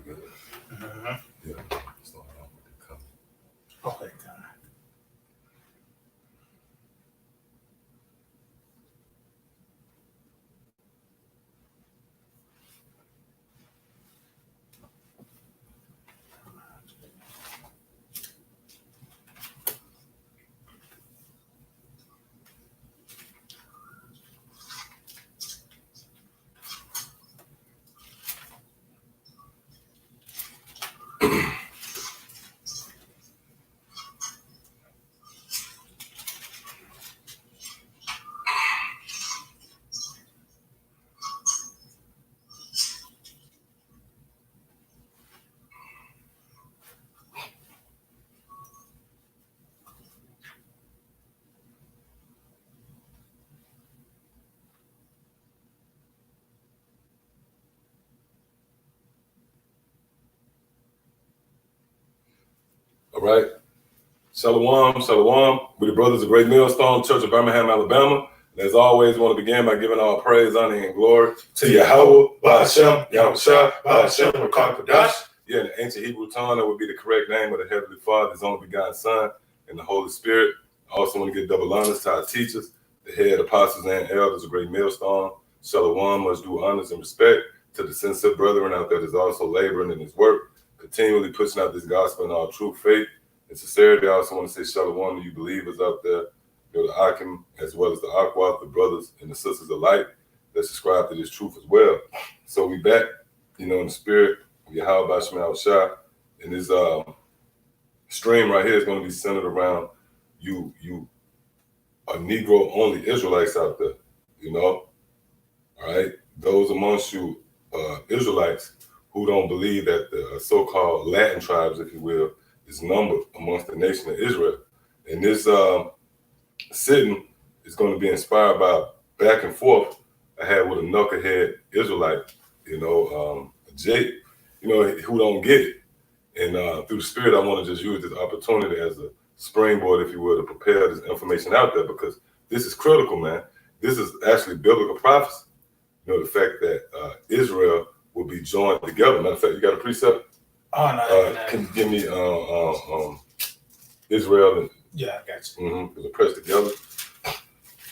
good. Yeah. Start off with the cup. Okay, God. All right. Shalom, shalom. We're the brothers of Great Millstone Church of Birmingham, Alabama. And as always, we want to begin by giving all praise, honor, and glory to Yahweh, Ba'ashem, Yahushua, Ba'ashem, Rakakadash. Yeah, in the ancient Hebrew tongue, that would be the correct name of the Heavenly Father, His only begotten Son, and the Holy Spirit. I also want to give double honors to our teachers, the head apostles and elders of Great Millstone. Shalom, must do honors and respect to the sincere brethren out there that's also laboring in His work, continually pushing out this gospel in all true faith and sincerity. I also want to say shalom to you believers out there, you know, the Akim as well as the Aqua, the brothers and the sisters alike that subscribe to this truth as well. So we back, you know, in the spirit of Yahweh Ba'ashem Shah. And this stream right here is going to be centered around you are Negro only Israelites out there, you know. All right. Those amongst you Israelites who don't believe that the so-called Latin tribes, if you will, is numbered amongst the nation of Israel. And this sitting is going to be inspired by back and forth I had with a knucklehead Israelite, you know, Jake, you know, who don't get it. And through the spirit, I want to just use this opportunity as a springboard, if you will, to prepare this information out there, because this is critical, man. This is actually biblical prophecy. You know, the fact that Israel will be joined together. Matter of fact, you got a precept? Oh, no. Can you give me Israel and Yeah, I got you. the press together?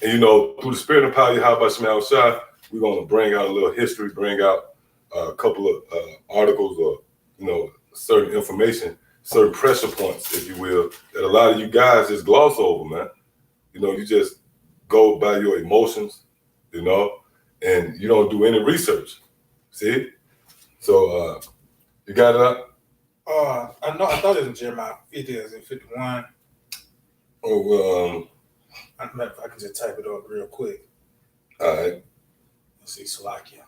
And you know, through the spirit and power of Yahweh Ba'ashem Shah, we're going to bring out a little history, bring out a couple of articles or, you know, certain information, certain pressure points, if you will, that a lot of you guys just gloss over, man. You know, you just go by your emotions, you know, and you don't do any research. See? So you got it up? I thought it was in Jeremiah 50 as in 51. Oh, I can just type it up real quick. all right. Let's see, Slovakia.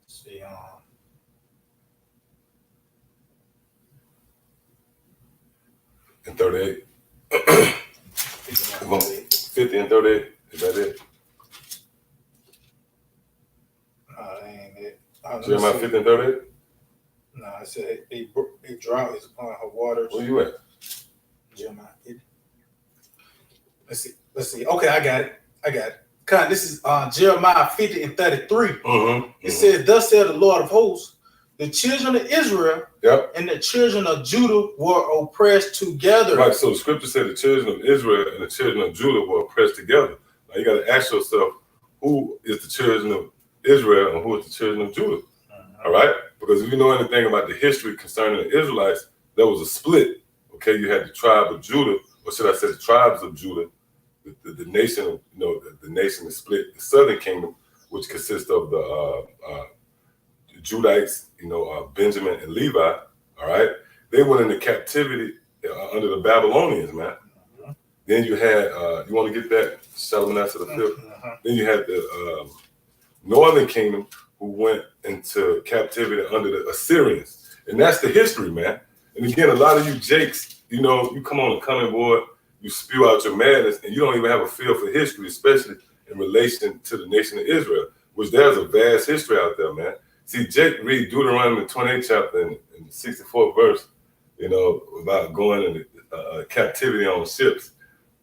Let's see, And 38. 50 and 38. Is that it? that ain't it. Jeremiah 50 and 38? No, I said a drought is upon her waters. Where you at? Jeremiah 50. Let's see. Okay, I got it. God, this is Jeremiah 50 and 33. It says, "Thus said the Lord of hosts, the children of Israel and the children of Judah were oppressed together." Right, so the scripture said the children of Israel and the children of Judah were oppressed together. Now you got to ask yourself, who is the children of Israel and who is the children of Judah? All right? Because if you know anything about the history concerning the Israelites, there was a split. Okay, you had the tribe of Judah, or should I say the tribes of Judah, the nation of, you know, the nation is split. The southern kingdom, which consists of the Judites, you know, Benjamin and Levi, all right? They went into captivity under the Babylonians, man. Then you had, you want to get that, Shalmaneser the fifth? Then you had the northern kingdom who went into captivity under the Assyrians. And that's the history, man. And again, a lot of you jakes, you know, you come on the coming board, you spew out your madness, and you don't even have a feel for history, especially in relation to the nation of Israel, which there's a vast history out there, man. See, Jake read Deuteronomy 28 chapter and the 64th verse, you know, about going into captivity on ships.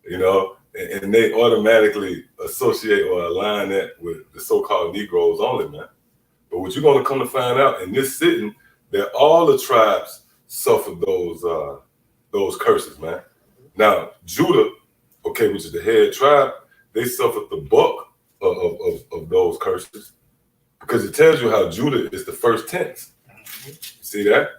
you know, and they automatically associate or align that with the so-called Negroes only, man. But what you're going to come to find out in this sitting, that all the tribes suffered those curses, man. Now, Judah, okay, which is the head tribe, they suffered the bulk of those curses, because it tells you how Judah is the first tense. See that?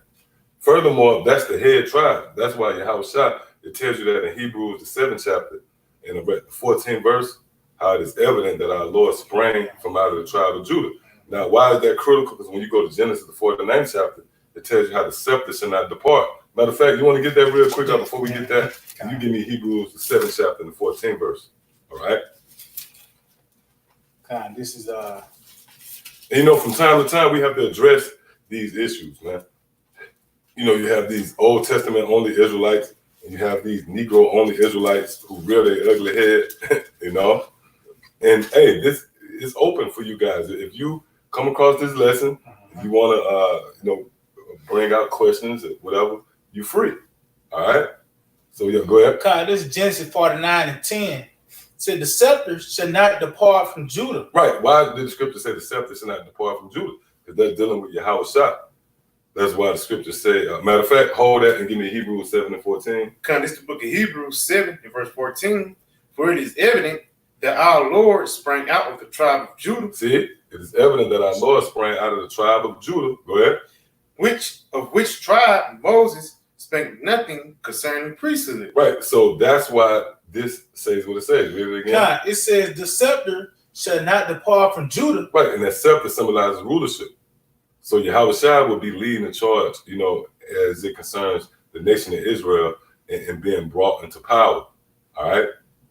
Furthermore, that's the head tribe. That's why Yahushua, it tells you that in Hebrews, the 7th chapter, in the 14th verse, how it is evident that our Lord sprang from out of the tribe of Judah. Now, why is that critical? Because when you go to Genesis, the 49th chapter, it tells you how the scepter shall not depart. Matter of fact, you want to get that real quick out before we get that? Can you give me Hebrews, the 7th chapter, and the 14th verse? All right? This is And you know, from time to time, we have to address these issues, man. You know, you have these Old Testament only Israelites, and you have these Negro only Israelites who rear their ugly head, you know. And hey, this is open for you guys. If you come across this lesson, if you want to, you know, bring out questions or whatever, you're free. All right. So yeah, go ahead. This is Genesis 49:10. It said the scepter shall not depart from Judah. Right. Why did the scripture say the scepter shall not depart from Judah? Because they're dealing with Yahushua. That's why the scriptures say, matter of fact, hold that and give me Hebrews 7 and 14. This is the book of Hebrews 7 and verse 14. For it is evident that our Lord sprang out of the tribe of Judah. See, it is evident that our Lord sprang out of the tribe of Judah. Go ahead. Which tribe Moses spake nothing concerning priesthood. Right. So that's why this says what it says. Read it again. It says the scepter shall not depart from Judah. Right. And that scepter symbolizes rulership. So Yahushua will be leading the charge, you know, as it concerns the nation of Israel and being brought into power. All right.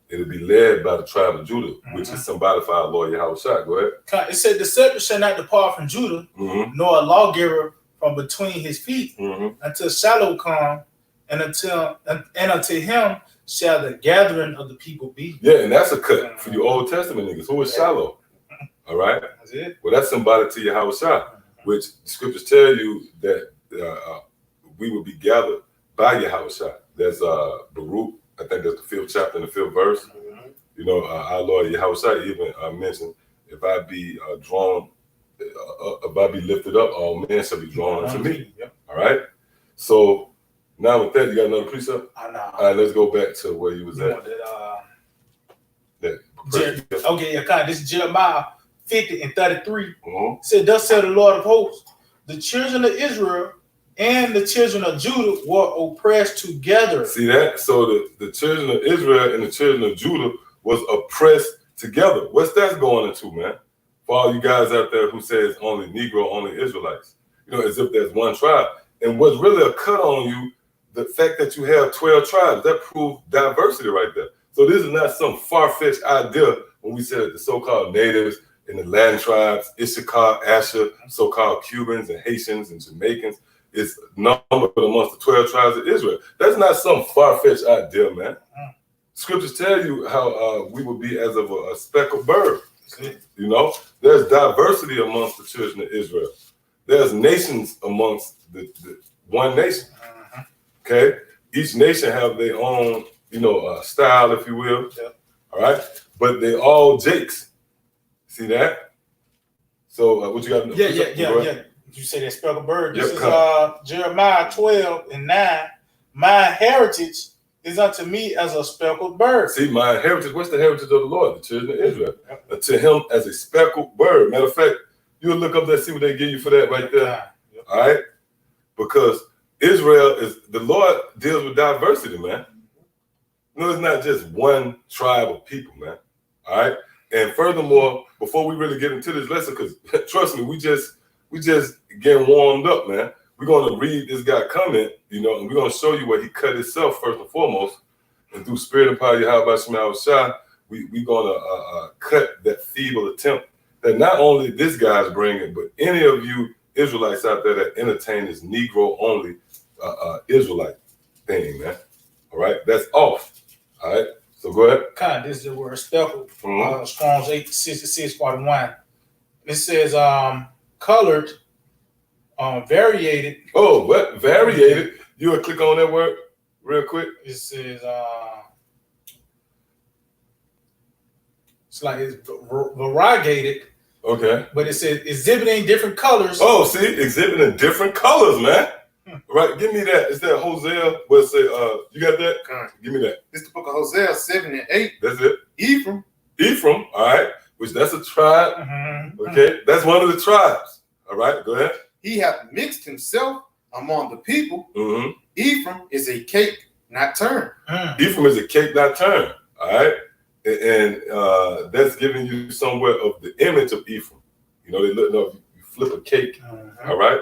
It'll be led by the tribe of Judah, which is symbolic for our Lord Yahushua. Go ahead. It said the scepter shall not depart from Judah, nor a lawgiver from between his feet, until Shiloh come, and unto him shall the gathering of the people be. Yeah, and that's a cut for you Old Testament niggas. Who is Shiloh? All right. That's it. Well, that's symbolic to Yahushua, which the scriptures tell you that we will be gathered by Yahushua. There's Baruch, I think that's the 5th chapter and the 5th verse. You know, our Lord Yahushua even mentioned, if I be drawn, if I be lifted up, all men shall be drawn unto me. All right. So now with that, you got another precept? I know. All right, let's go back to where you was at. This is Jeremiah 50 and 33. It said, thus said the Lord of hosts, the children of Israel and the children of Judah were oppressed together. See that? So the children of Israel and the children of Judah was oppressed together. What's that going into, man? For all you guys out there who says only Negro, only Israelites. You know, as if there's one tribe. And what's really a cut on you, the fact that you have 12 tribes, that proves diversity right there. So this is not some far-fetched idea when we say that the so-called natives and the Latin tribes, Issachar, Asher, so-called Cubans and Haitians and Jamaicans, is numbered amongst the 12 tribes of Israel. That's not some far-fetched idea, man. Scriptures tell you how we will be as of a speckled bird. You know, there's diversity amongst the children of Israel. There's nations amongst the one nation. Okay, each nation have their own, you know, style, if you will. All right, but they all Jakes. See that? So what you got? Yeah. You say that speckled bird. This is Jeremiah 12 and 9. My heritage is unto me as a speckled bird. See, my heritage, what's the heritage of the Lord? The children of Israel. To him as a speckled bird. Matter of fact, you'll look up there, see what they give you for that right there. All right? Because Israel is, the Lord deals with diversity, man. No, it's not just one tribe of people, man. All right? And furthermore, before we really get into this lesson, because trust me, we just getting warmed up, man. We're going to read this guy comment, you know, and we're going to show you where he cut himself first and foremost. And through spirit and power, Yahweh Shema Shah, we're going to cut that feeble attempt that not only this guy's bringing, but any of you Israelites out there that entertain this Negro only Israelite thing, man. All right, that's off. All right, so go ahead. This is the word speckled. Strong's 866:41. It says colored, variated. Oh, what? Variated? You would click on that word real quick? It says It's like it's variegated. Okay. But it says exhibiting different colors. Oh, see, exhibiting different colors, man. Right, give me that. Is that Hosea? What's it? You got that? Give me that. It's the book of Hosea 7 and 8. That's it. Ephraim. Ephraim, all right. Which that's a tribe. Okay, that's one of the tribes. All right, go ahead. He hath mixed himself among the people. Ephraim is a cake not turned. Ephraim is a cake not turned. All right, and that's giving you somewhat of the image of Ephraim. You know, they look. You flip a cake. All right.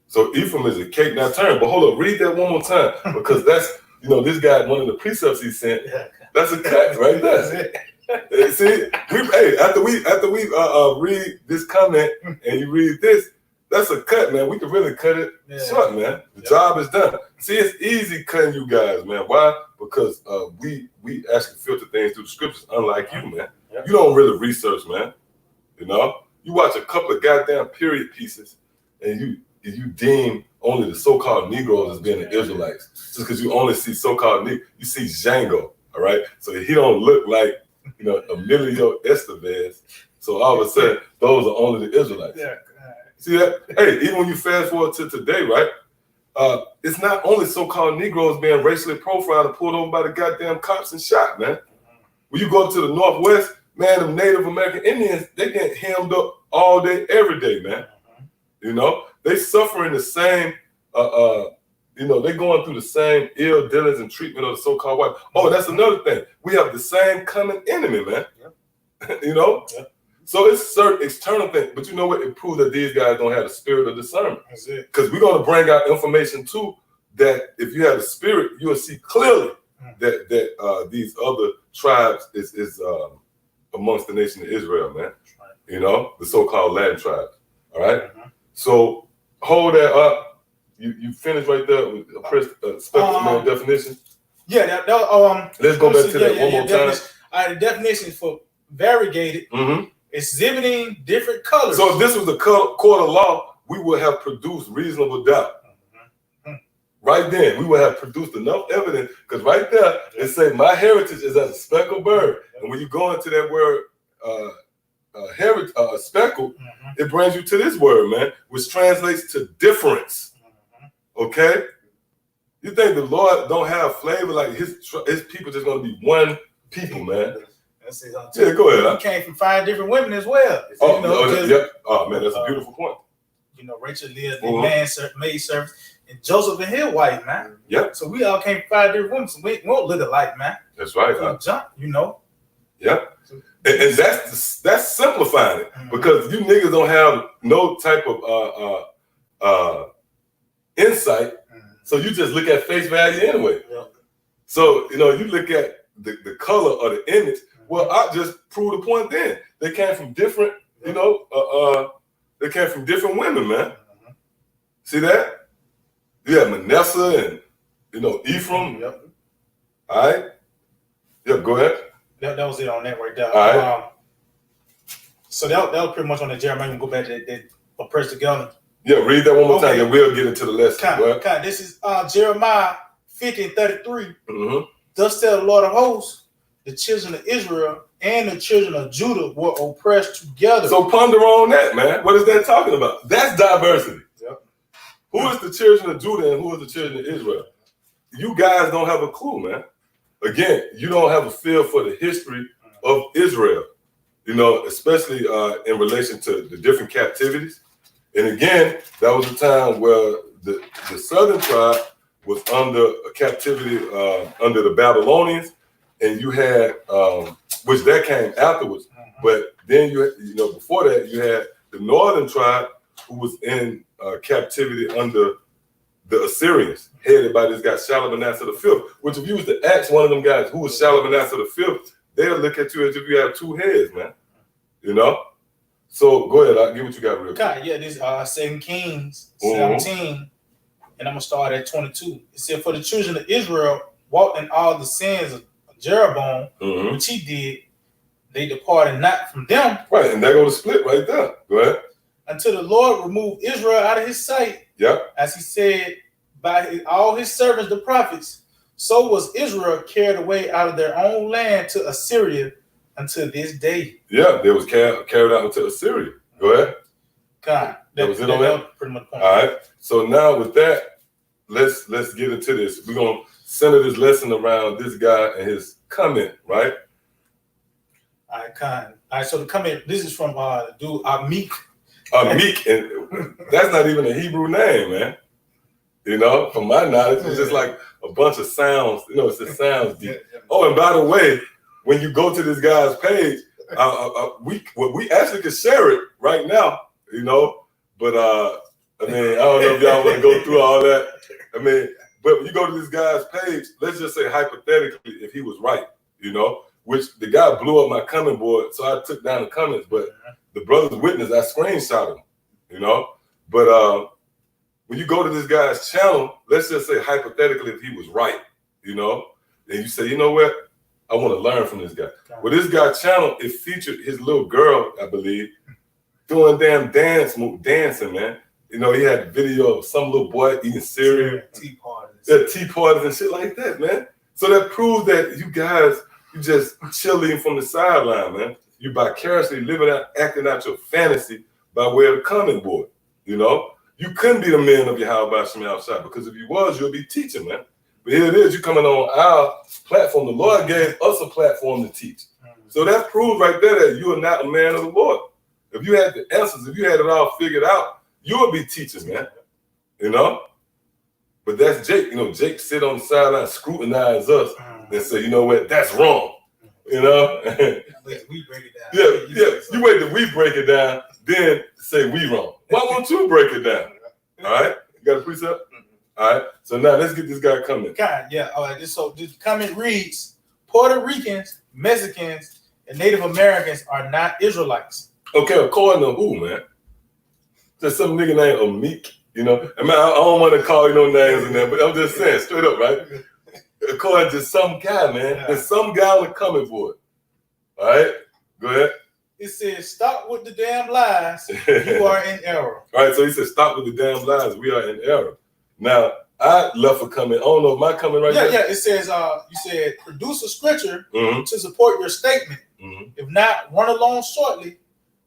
So Ephraim is a cake not turned. But hold up, read that one more time because that's this guy. One of the precepts he sent. That's a cut right there. See, after we read this comment and you read this, that's a cut, man. We can really cut it short, man. The job is done. See, it's easy cutting you guys, man. Why? Because we actually filter things through the scriptures, unlike you, man. You don't really research, man. You know, you watch a couple of goddamn period pieces, and you deem only the so-called Negroes as being the Israelites, just because you only see so-called Negroes. You see Django, all right? So he don't look like Emilio Estevez. So all of a sudden, those are only the Israelites. See that? Hey, even when you fast forward to today, right? It's not only so-called Negroes being racially profiled and pulled over by the goddamn cops and shot, man. When you go to the Northwest, man, them Native American Indians, they get hemmed up all day, every day, man. You know, they suffering the same, they going through the same ill dealings and treatment of the so-called white. Oh, that's another thing. We have the same common enemy, man. You know? So it's certain external thing, but you know what? It proves that these guys don't have the spirit of discernment. That's it. Because we're going to bring out information too that if you have the spirit, you'll see clearly that these other tribes is amongst the nation of Israel, man. You know, the so-called Latin tribes. All right. So hold that up. You finished right there with spectrum definition. Yeah. Let's go back to that one more time. All right. The definition for variegated. Exhibiting different colors. So if this was a court of law, we would have produced reasonable doubt. Right then, we would have produced enough evidence because right there it says my heritage is as a speckled bird, and when you go into that word speckled, it brings you to this word, man, which translates to difference. Okay, you think the Lord don't have flavor? Like his people just gonna be one people, man. Yeah, go ahead. He came from 5 different women as well. Oh man, that's a beautiful point. You know, Rachel lived in maid service, and Joseph and his wife, man. Yep. So we all came from 5 different women. So we won't look alike, man. That's right. Jump, you know. Yep. And that's simplifying it because you niggas don't have no type of insight, so you just look at face value anyway. So you look at the color or the image. Well, I just proved the point then. They came from different, they came from different women, man. See that? You have Manasseh and, Ephraim. All right? Yep, go ahead. That was it on that right there. All right. So that was pretty much on the Jeremiah. We'll go back to that oppressed together. Yeah, read that one more time, and we'll get into the lesson. This is Jeremiah 50:33. Thus said the Lord of hosts, the children of Israel and the children of Judah were oppressed together. So ponder on that, man. What is that talking about? That's diversity. Who is the children of Judah and who is the children of Israel? You guys don't have a clue, man. Again, you don't have a feel for the history of Israel, especially in relation to the different captivities. And again, that was a time where the southern tribe was under a captivity under the Babylonians. And you had, which that came afterwards, but then before that you had the northern tribe who was in captivity under the Assyrians, headed by this guy Shalmaneser V. Which if you was to ask one of them guys who was Shalmaneser V, they'll look at you as if you have 2 heads, man. So go ahead, I'll give what you got real quick. Yeah, this 2 Kings 17, and I'm gonna start at 22. It said, "For the children of Israel walked in all the sins of Jeroboam, which he did, they departed not from them." Right, and they're going to split right there. Go ahead. "Until the Lord removed Israel out of his sight, as he said by all his servants, the prophets. So was Israel carried away out of their own land to Assyria until this day. Yeah, they was carried out into Assyria. Go ahead. God, that was it on that? Pretty much. All right. So now with that, let's get into this. We're gonna center this lesson around this guy and his comment, right? All right, Khan. All right, so the comment. This is from dude Meek. Meek, and that's not even a Hebrew name, man. You know, from my knowledge, it's just like a bunch of sounds. You know, it's the sounds deep. Oh, and by the way, when you go to this guy's page, we actually can share it right now. You know, but I mean, I don't know if y'all want to go through all that. I mean, but when you go to this guy's page, let's just say hypothetically, if he was right, you know, which the guy blew up my comment board, so I took down the comments. But the brother's witness, I screenshot him, you know. But when you go to this guy's channel, let's just say hypothetically, if he was right, you know, and you say, you know what, I want to learn from this guy. Well, this guy's channel, it featured his little girl, I believe, doing damn dancing, man. You know, he had a video of some little boy eating cereal. Tea parties and shit like that, man. So that proves that you guys, you just chilling from the sideline, man. You vicariously living out, acting out your fantasy by way of the comment board, you know? You couldn't be the man of your how about Shemi outside, because if you was, you'll be teaching, man. But here it is, you coming on our platform. The Lord gave us a platform to teach. So that proves right there that you are not a man of the Lord. If you had the answers, if you had it all figured out, you would be teaching, man. You know? But that's Jake. You know, Jake sit on the sideline, scrutinize us, and say, you know what, that's wrong. You know? We break it down. Yeah. You wait till we break it down, then say we wrong. Why won't you break it down? All right? You got a precept? All right. So now let's get this guy coming. God, yeah. All right. So this comment reads: Puerto Ricans, Mexicans, and Native Americans are not Israelites. Okay, according to who, man? There's some nigga named Meek, you know? I mean, I don't want to call you no names in there, but I'm just saying, straight up, right? According to some guy, man. There's some guy on the comment board. All right? Go ahead. It says, stop with the damn lies. You are in error. All right, so he said, stop with the damn lies. We are in error. Now, I left a comment. I don't know if my comment right there. Yeah, it says, you said, produce a scripture to support your statement. If not, run along shortly.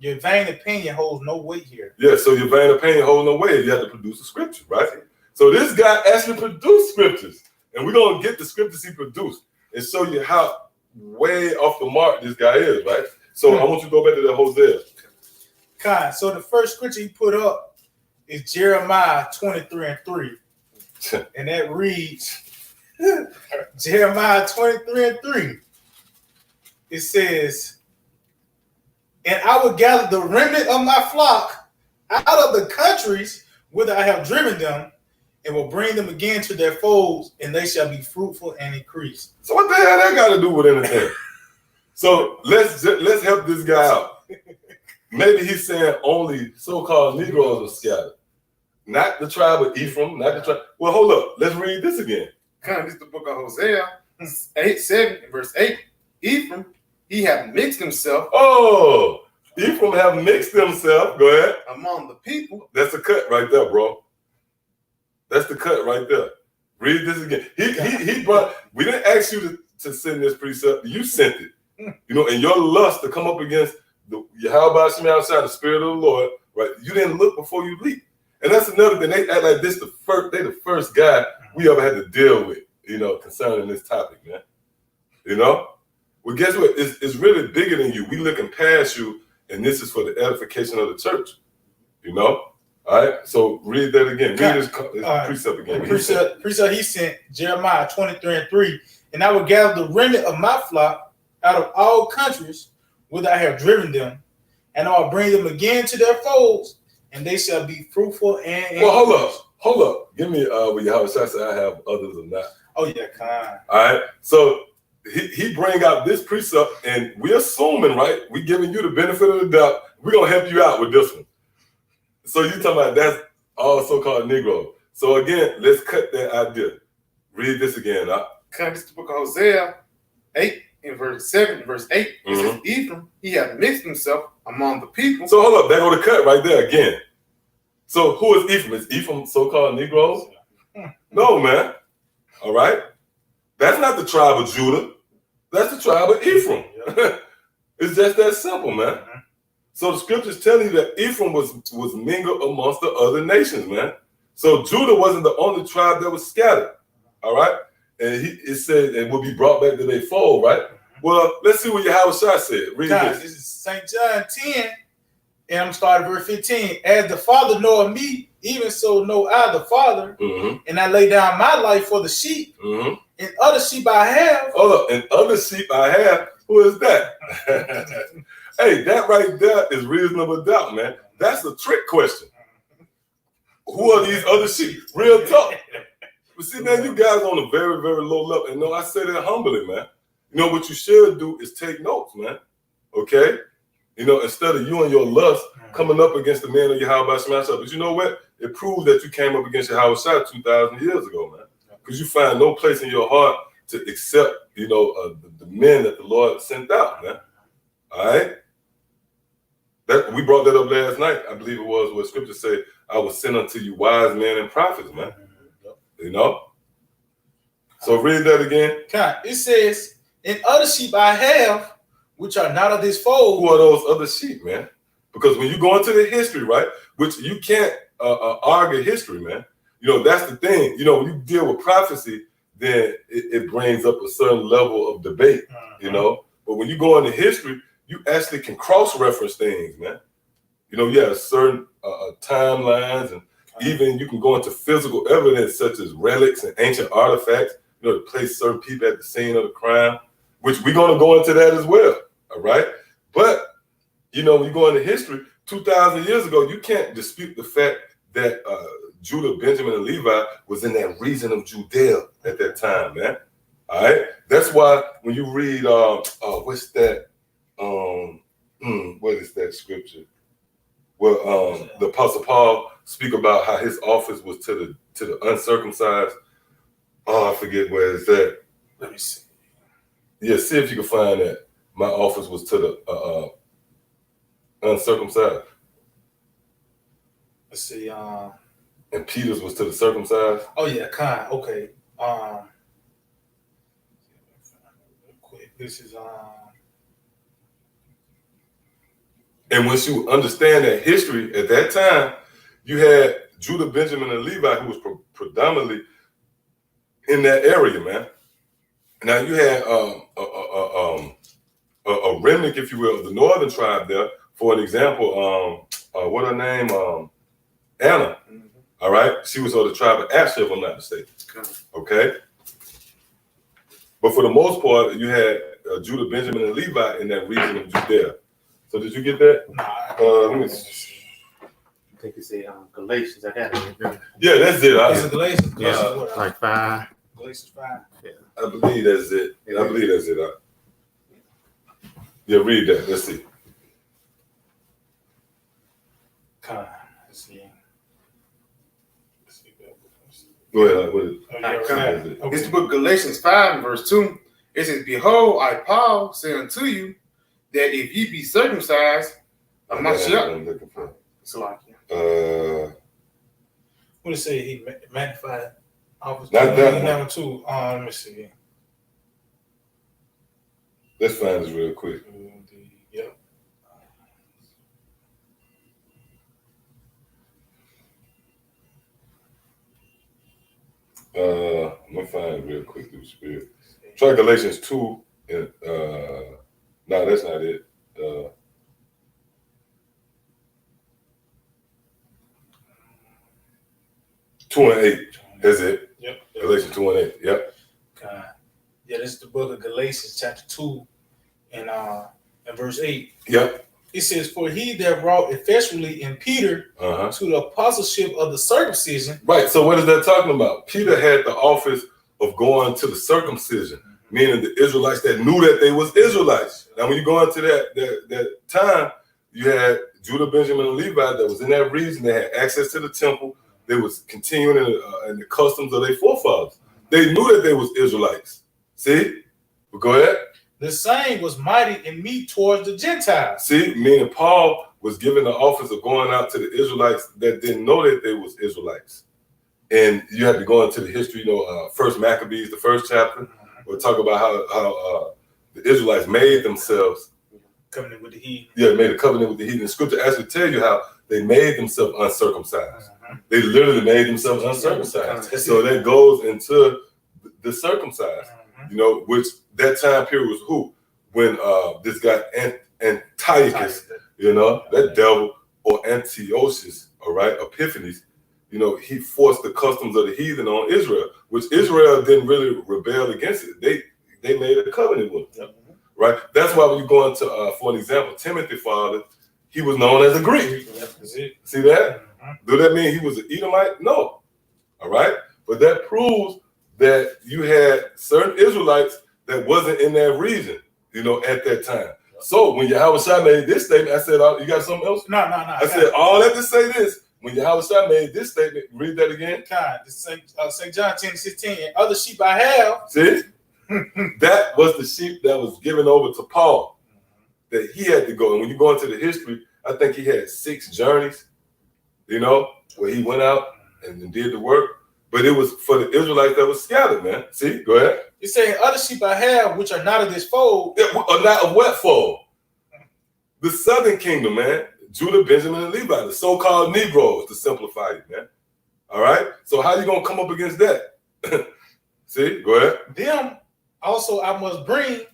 Your vain opinion holds no weight here. Yeah, so your vain opinion holds no weight. You have to produce a scripture, right? So this guy actually produced scriptures. And we're going to get the scriptures he produced and show you how way off the mark this guy is, right? So I want you to go back to the Hosea. Kai, so the first scripture he put up is Jeremiah 23:3. And that reads, Jeremiah 23:3. It says, and I will gather the remnant of my flock out of the countries whither I have driven them, and will bring them again to their folds, and they shall be fruitful and increase. So what the hell that got to do with anything? So let's help this guy out. Maybe he's saying only so-called Negroes are scattered. Not the tribe of Ephraim, not the tribe. Well, hold up. Let's read this again. This is the book of Hosea, 8:7, verse 8. Ephraim, he hath mixed himself. Oh, Ephraim have mixed himself. Go ahead. Among the people. That's the cut right there, bro. That's the cut right there. Read this again. He brought. We didn't ask you to send this precept. You sent it. You know, and your lust to come up against how about Shemi outside the Spirit of the Lord, right? You didn't look before you leaped. And that's another thing. They act like this they the first guy we ever had to deal with, you know, concerning this topic, man. You know? Well, guess what? It's really bigger than you. We looking past you, and this is for the edification of the church. You know? All right, so read that again. Read this precept again. Precept he sent, Jeremiah 23:3. And I will gather the remnant of my flock out of all countries whither I have driven them, and I will bring them again to their folds, and they shall be fruitful and well, hold up. Give me what Yahweh says I have others or not. Oh yeah, kind. All right, so he bring out this precept, and we're assuming, right? We giving you the benefit of the doubt. We're gonna help you out with this one. So you talking about that's all so-called Negro. So again, let's cut that idea. Read this again. This is the book of Hosea 8 in verse 7, verse 8. It says, Ephraim, he hath mixed himself among the people. So hold up, that go to cut right there again. So who is Ephraim? Is Ephraim so-called Negroes? No, man. All right. That's not the tribe of Judah. That's the tribe of Ephraim. It's just that simple, man. So the scriptures tell you that Ephraim was mingled amongst the other nations, man. So Judah wasn't the only tribe that was scattered. All right. And it said it will be brought back to their fold, right? Well, let's see what Yahushua said. Read this is St. John 10, and I'm starting verse 15. As the Father knoweth me, even so know I the Father, and I lay down my life for the sheep, and other sheep I have. Hold up, and other sheep I have. Who is that? Hey, that right there is reasonable doubt, man. That's a trick question. Who are these other sheep? Real talk. But see, man, you guys on a very, very low level. And no, I say that humbly, man. You know, what you should do is take notes, man. Okay? You know, instead of you and your lust coming up against the man of Yahweh Shemashah. But you know what? It proves that you came up against Yahweh 2,000 years ago, man. Because you find no place in your heart to accept, you know, the men that the Lord sent out, man. All right? That we brought that up last night. I believe it was what scripture say, I will send unto you wise men and prophets, man. You know? So read that again. It says, and other sheep I have, which are not of this fold. Who are those other sheep, man? Because when you go into the history, right, which you can't argue history, man. You know, that's the thing. You know, when you deal with prophecy, then it brings up a certain level of debate, you know. But when you go into history, you actually can cross-reference things, man. You know, you have certain timelines, and even you can go into physical evidence such as relics and ancient artifacts, you know, to place certain people at the scene of the crime, which we're going to go into that as well, all right? But, you know, when you go into history, 2,000 years ago, you can't dispute the fact that Judah, Benjamin, and Levi was in that region of Judea at that time, man. All right? That's why when you read, what's that? What is that scripture? Well, the Apostle Paul speak about how his office was to the uncircumcised. Oh, I forget where it's at. Let me see. Yeah, see if you can find that. My office was to the uncircumcised. Let's see. And Peter's was to the circumcised. Oh yeah, okay. Quick. This is And once you understand that history at that time, you had Judah, Benjamin, and Levi, who was predominantly in that area, man. Now you had a remnant, if you will, of the northern tribe there. For an example, what her name? Anna. All right, she was of the tribe of Asher, if I'm not mistaken. Okay. But for the most part, you had Judah, Benjamin, and Levi in that region of Judea. So did you get that? Let me see. I think it's Galatians. I got it. Yeah, that's it. Is it Galatians? Yeah, like 5. Galatians 5. Yeah. I believe that's it. I believe that's it. Yeah, read that. Let's see. Let's see. Go ahead. What is it? It's the book of Galatians 5 and verse 2. It says, behold, I, Paul, say unto you, that if ye be circumcised, I'm not sure. What did it say? He magnified office. Not that number 2. Let me see. Let's find this real quick. Yep. I'm gonna find it real quick through the spirit. Try Galatians 2 and no, that's not it. 2 and 8. That's it. Yep. Galatians 2 and 8. Yep. Yeah, this is the book of Galatians, chapter 2, and verse 8. Yep. It says, for he that wrought effectually in Peter to the apostleship of the circumcision. Right. So what is that talking about? Peter had the office of going to the circumcision, meaning the Israelites that knew that they was Israelites. Now, when you go into that time, you had Judah, Benjamin, and Levi that was in that region. They had access to the temple. They was continuing in the customs of their forefathers. They knew that they was Israelites. See? But go ahead. The same was mighty in me towards the Gentiles. See, meaning Paul was given the office of going out to the Israelites that didn't know that they was Israelites. And you have to go into the history, First Maccabees, the first chapter. We'll talk about how the Israelites made themselves covenant with the heathen. Yeah, they made a covenant with the heathen. The scripture actually tell you how they made themselves uncircumcised. They literally made themselves uncircumcised. So that goes into the circumcised, you know, which that time period was who? When this guy Antiochus, you know, that devil, or Antiochus, all right, Epiphanes, you know, he forced the customs of the heathen on Israel, which Israel didn't really rebel against it. They made a covenant with them, right? That's why when you go into, for an example, Timothy, father, he was known as a Greek. See that? Do that mean he was an Edomite? No. All right? But that proves that you had certain Israelites that wasn't in that region, you know, at that time. So when Yahushua made this statement, I said, you got something else? No. I said, all that to say this. When Yahushua made this statement, read that again. God, this is St. John 10:16. And other sheep I have. See? That was the sheep that was given over to Paul, that he had to go. And when you go into the history, I think he had 6 journeys, you know, where he went out and did the work. But it was for the Israelites that was scattered, man. See? Go ahead. He's saying, other sheep I have, which are not of this fold. Yeah, are not of what fold? The southern kingdom, man. Judah, Benjamin, and Levi, the so-called Negroes, to simplify it, man. All right? So how you going to come up against that? See? Go ahead. Them also I must bring,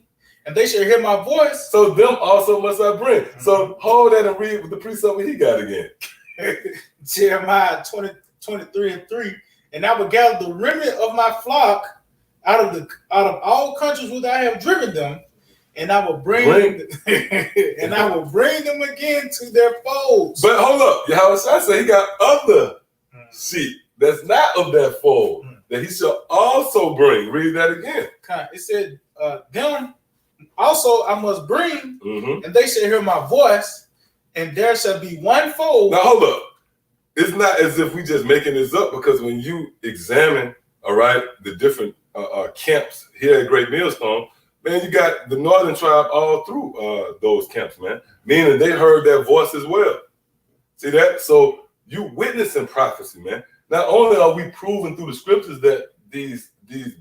and they shall hear my voice. So them also must I bring. So hold that and read with the precept what he got again. Jeremiah 23:3. And I will gather the remnant of my flock out of all countries whither I have driven them, and I will bring and I will bring them again to their folds. But hold up, Yahushua said he got other sheep that's not of that fold that he shall also bring. Read that again. It said, them also I must bring, and they shall hear my voice, and there shall be one fold. Now hold up. It's not as if we just making this up, because when you examine, all right, the different camps here at Great Millstone, man, you got the northern tribe all through those camps, man. Meaning they heard that voice as well. See that? So you witnessing prophecy, man. Not only are we proving through the scriptures that these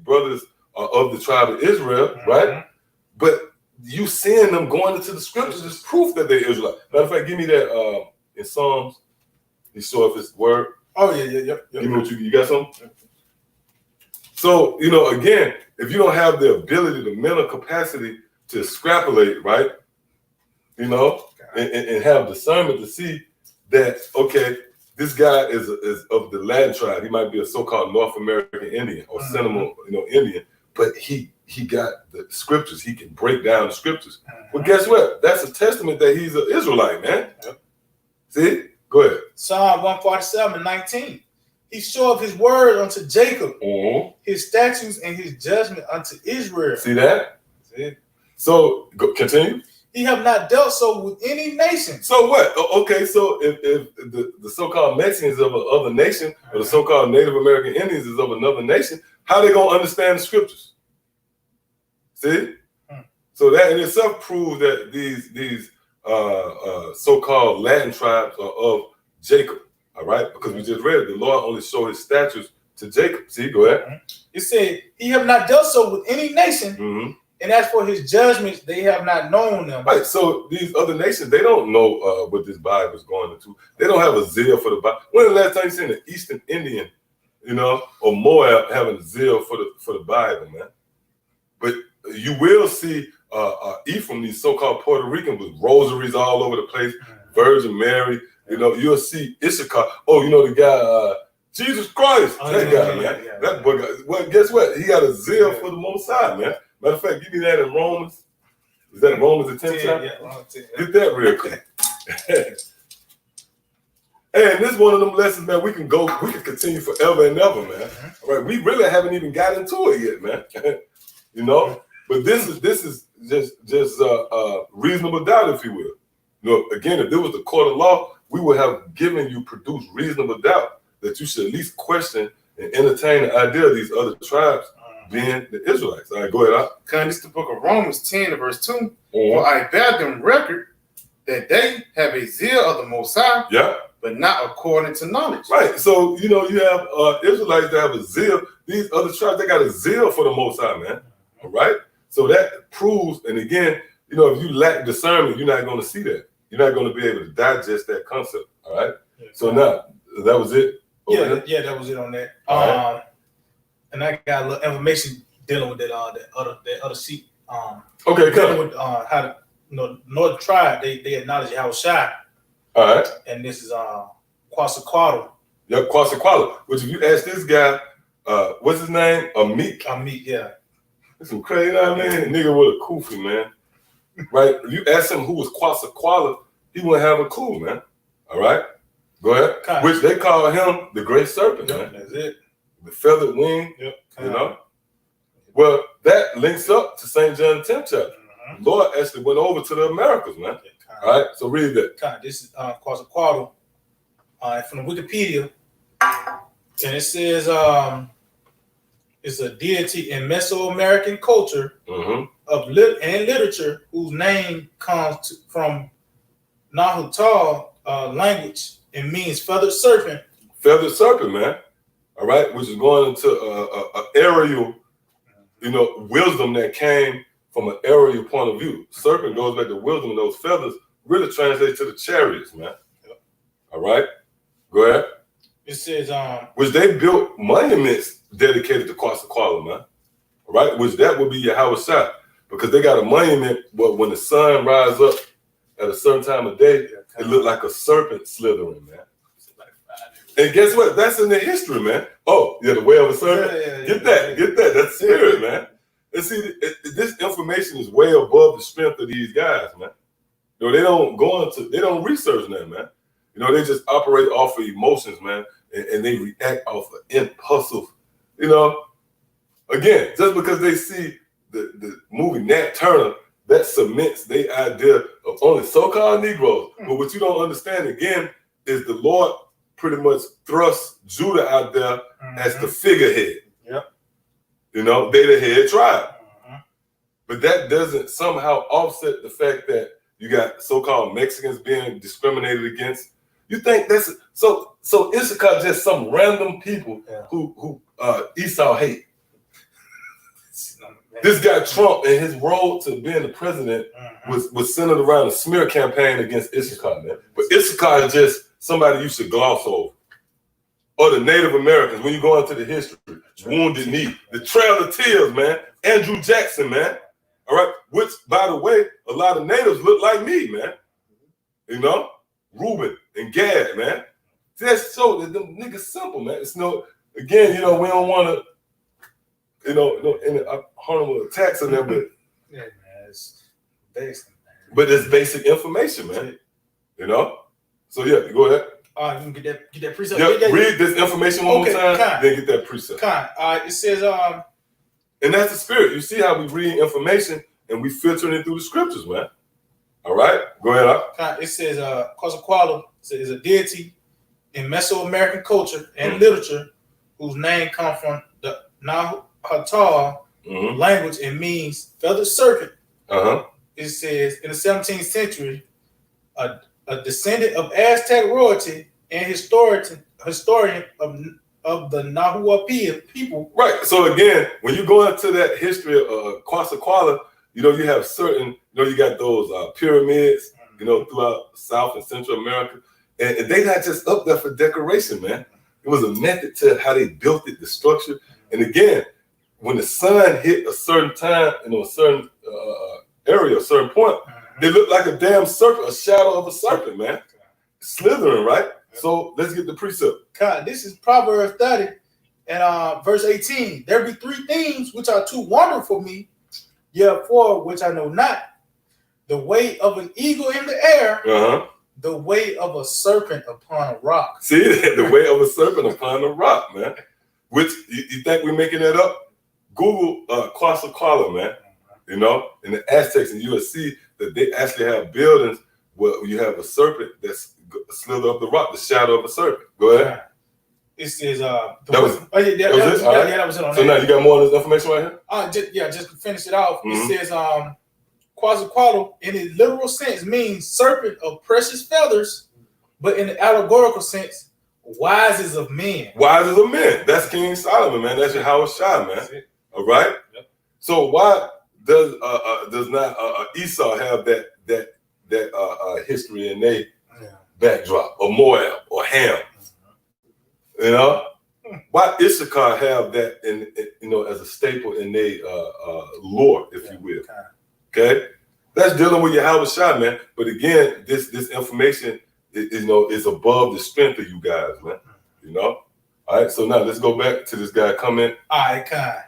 brothers are of the tribe of Israel, right? But you seeing them going into the scriptures is proof that they're Israelites. Matter of fact, give me that in Psalms. You saw if it's word. Oh yeah. Give me what you got something? So, you know, again, if you don't have the ability, the mental capacity to extrapolate, right? You know, and have discernment to see that, okay, this guy is of the Latin tribe. He might be a so-called North American Indian or Seminole, you know, Indian, but he got the scriptures. He can break down the scriptures. Well, guess what? That's a testament that he's an Israelite, man. See? Go ahead. Psalm 147:19. He showeth his word unto Jacob, his statutes and his judgment unto Israel. See that? See? So continue. He have not dealt so with any nation. So what? Okay, so if the so-called Mexicans of another nation, or the so-called Native American Indians is of another nation, how they gonna understand the scriptures? See? So that in itself proves that these so-called Latin tribes are of Jacob. All right, because we just read it. The Lord only showed his statutes to Jacob. See, go ahead. It said, he have not dealt so with any nation, and as for his judgments, they have not known them. Right, so these other nations, they don't know what this Bible is going into. They don't have a zeal for the Bible. When the last time you seen an Eastern Indian, you know, or Moab having a zeal for the Bible, man? But you will see Ephraim, these so-called Puerto Ricans with rosaries all over the place, Virgin Mary. You know, you'll see Issachar. Oh, you know the guy, Jesus Christ. That guy, man. That boy got, well, guess what? He got a zeal for the Most High, man. Matter of fact, give me that in Romans. Is that in Romans the 10th chapter? Yeah, get that real quick. Hey, and this is one of them lessons, man. We can continue forever and ever, man. All right, we really haven't even got into it yet, man. You know, but this is just reasonable doubt, if you will. You know, again, if there was the court of law, we would have produced reasonable doubt that you should at least question and entertain the idea of these other tribes being the Israelites. All right, go ahead. This is the book of Romans 10 verse 2. For I bear them record that they have a zeal of the Most High, but not according to knowledge. Right. So, you know, you have Israelites that have a zeal. These other tribes, they got a zeal for the Most High, man. All right. So that proves, and again, you know, if you lack discernment, you're not going to see that. You're not going to be able to digest that concept. All right. Yeah, so now that was it. Yeah, that was it on that. Right. And I got a little information dealing with that other sheet. Okay, dealing with how the Northern Tribe they acknowledge Yahushua. All right. And this is Quetzalcoatl. Yep, Quetzalcoatl. Which if you ask this guy, what's his name? Amik. Yeah. That's some crazy, you know what I mean? Nigga with a kufi, man. Right? If you ask him who was Quetzalcoatl, he wouldn't have a clue, man. All right? Go ahead. Which they call him the Great Serpent, man. That's it. The feathered wing, you know? Well, that links up to St. John 10th chapter. Lord actually went over to the Americas, man. All right? So read that. This is Quetzalcoatl from the Wikipedia. And it says it's a deity in Mesoamerican culture of and literature whose name comes from Nahuatl language and means feathered serpent. Feathered serpent, man. All right, which is going into an aerial, you know, wisdom that came from an aerial point of view. Serpent goes back to wisdom, and those feathers really translate to the chariots, man. All right, go ahead. It says which they built monuments dedicated to Quetzalcoatl, man. All right, which that would be Yahushua, because they got a monument. But when the sun rises up at a certain time of day, it looked like a serpent slithering, man. And guess what? That's in the history, man. Oh, yeah, the way of a serpent. Get that. That's spirit, man. And see, this information is way above the strength of these guys, man. You know, they don't research that, man. You know, they just operate off of emotions, man, and they react off of impulsive, you know. Again, just because they see the movie Nat Turner, that cements their idea of only so-called Negroes. But what you don't understand, again, is the Lord pretty much thrust Judah out there as the figurehead. Yep. You know, they the head tribe. But that doesn't somehow offset the fact that you got so-called Mexicans being discriminated against. You think that's so Issachar just some random people who Esau hate. This guy Trump and his road to being the president was centered around a smear campaign against Issachar, man. But Issachar is just somebody you should gloss over. Or the Native Americans, when you go into the history, Wounded Knee, the Trail of Tears, man, Andrew Jackson, man. All right, which, by the way, a lot of natives look like me, man. You know, Reuben and Gad, man. That's so the niggas simple, man. It's no, again, you know, we don't want to, you know, any harmful attacks on them, but yeah, man, it's basic, man. But it's basic information, man. You know, so yeah, go ahead. You can get that precept. Yeah, read this information one more time, then get that precept. It says and that's the spirit. You see how we read information and we filtering it through the scriptures, man. All right, go ahead. It says Quetzalcoatl is a deity in Mesoamerican culture and literature whose name comes from the Nahuatl language and means feathered serpent. It says in the 17th century, a descendant of Aztec royalty and historian of the Nahuatl people. Right. So again, when you go into that history of Quetzalcoatl, you know, you have certain, you know, you got those pyramids, you know, throughout South and Central America. And they not just up there for decoration, man. It was a method to how they built it, the structure. And again, when the sun hit a certain time, you know, a certain area, a certain point, they look like a damn serpent, a shadow of a serpent, man. Slithering, right? So let's get the precept. God, this is Proverbs 30 and verse 18. There be three things which are too wonderful for me, yet for which I know not. The way of an eagle in the air, the way of a serpent upon a rock. See, the way of a serpent upon a rock, man. Which, you think we're making that up? Google Quetzalcoatl, man. You know, in the Aztecs, and you will see that they actually have buildings where you have a serpent that's slither up the rock, the shadow of a serpent. Go ahead. It says that was it. That was it on so now you got more of this information right here? Just to finish it off, it says Quetzalcoatl in its literal sense means serpent of precious feathers, but in the allegorical sense, wisest of men. Wisest of men. That's King Solomon, man. That's Yahushua, man. All right? Yep. So why does not Esau have that history in their backdrop, or Moab, or Ham? You know, why Issachar have that as a staple in their lore, if you will? Okay, that's dealing with Yahweh Shah, man. But again, this information is above the strength of you guys, man. You know. All right, so now let's go back to this guy comment. All right, Kai.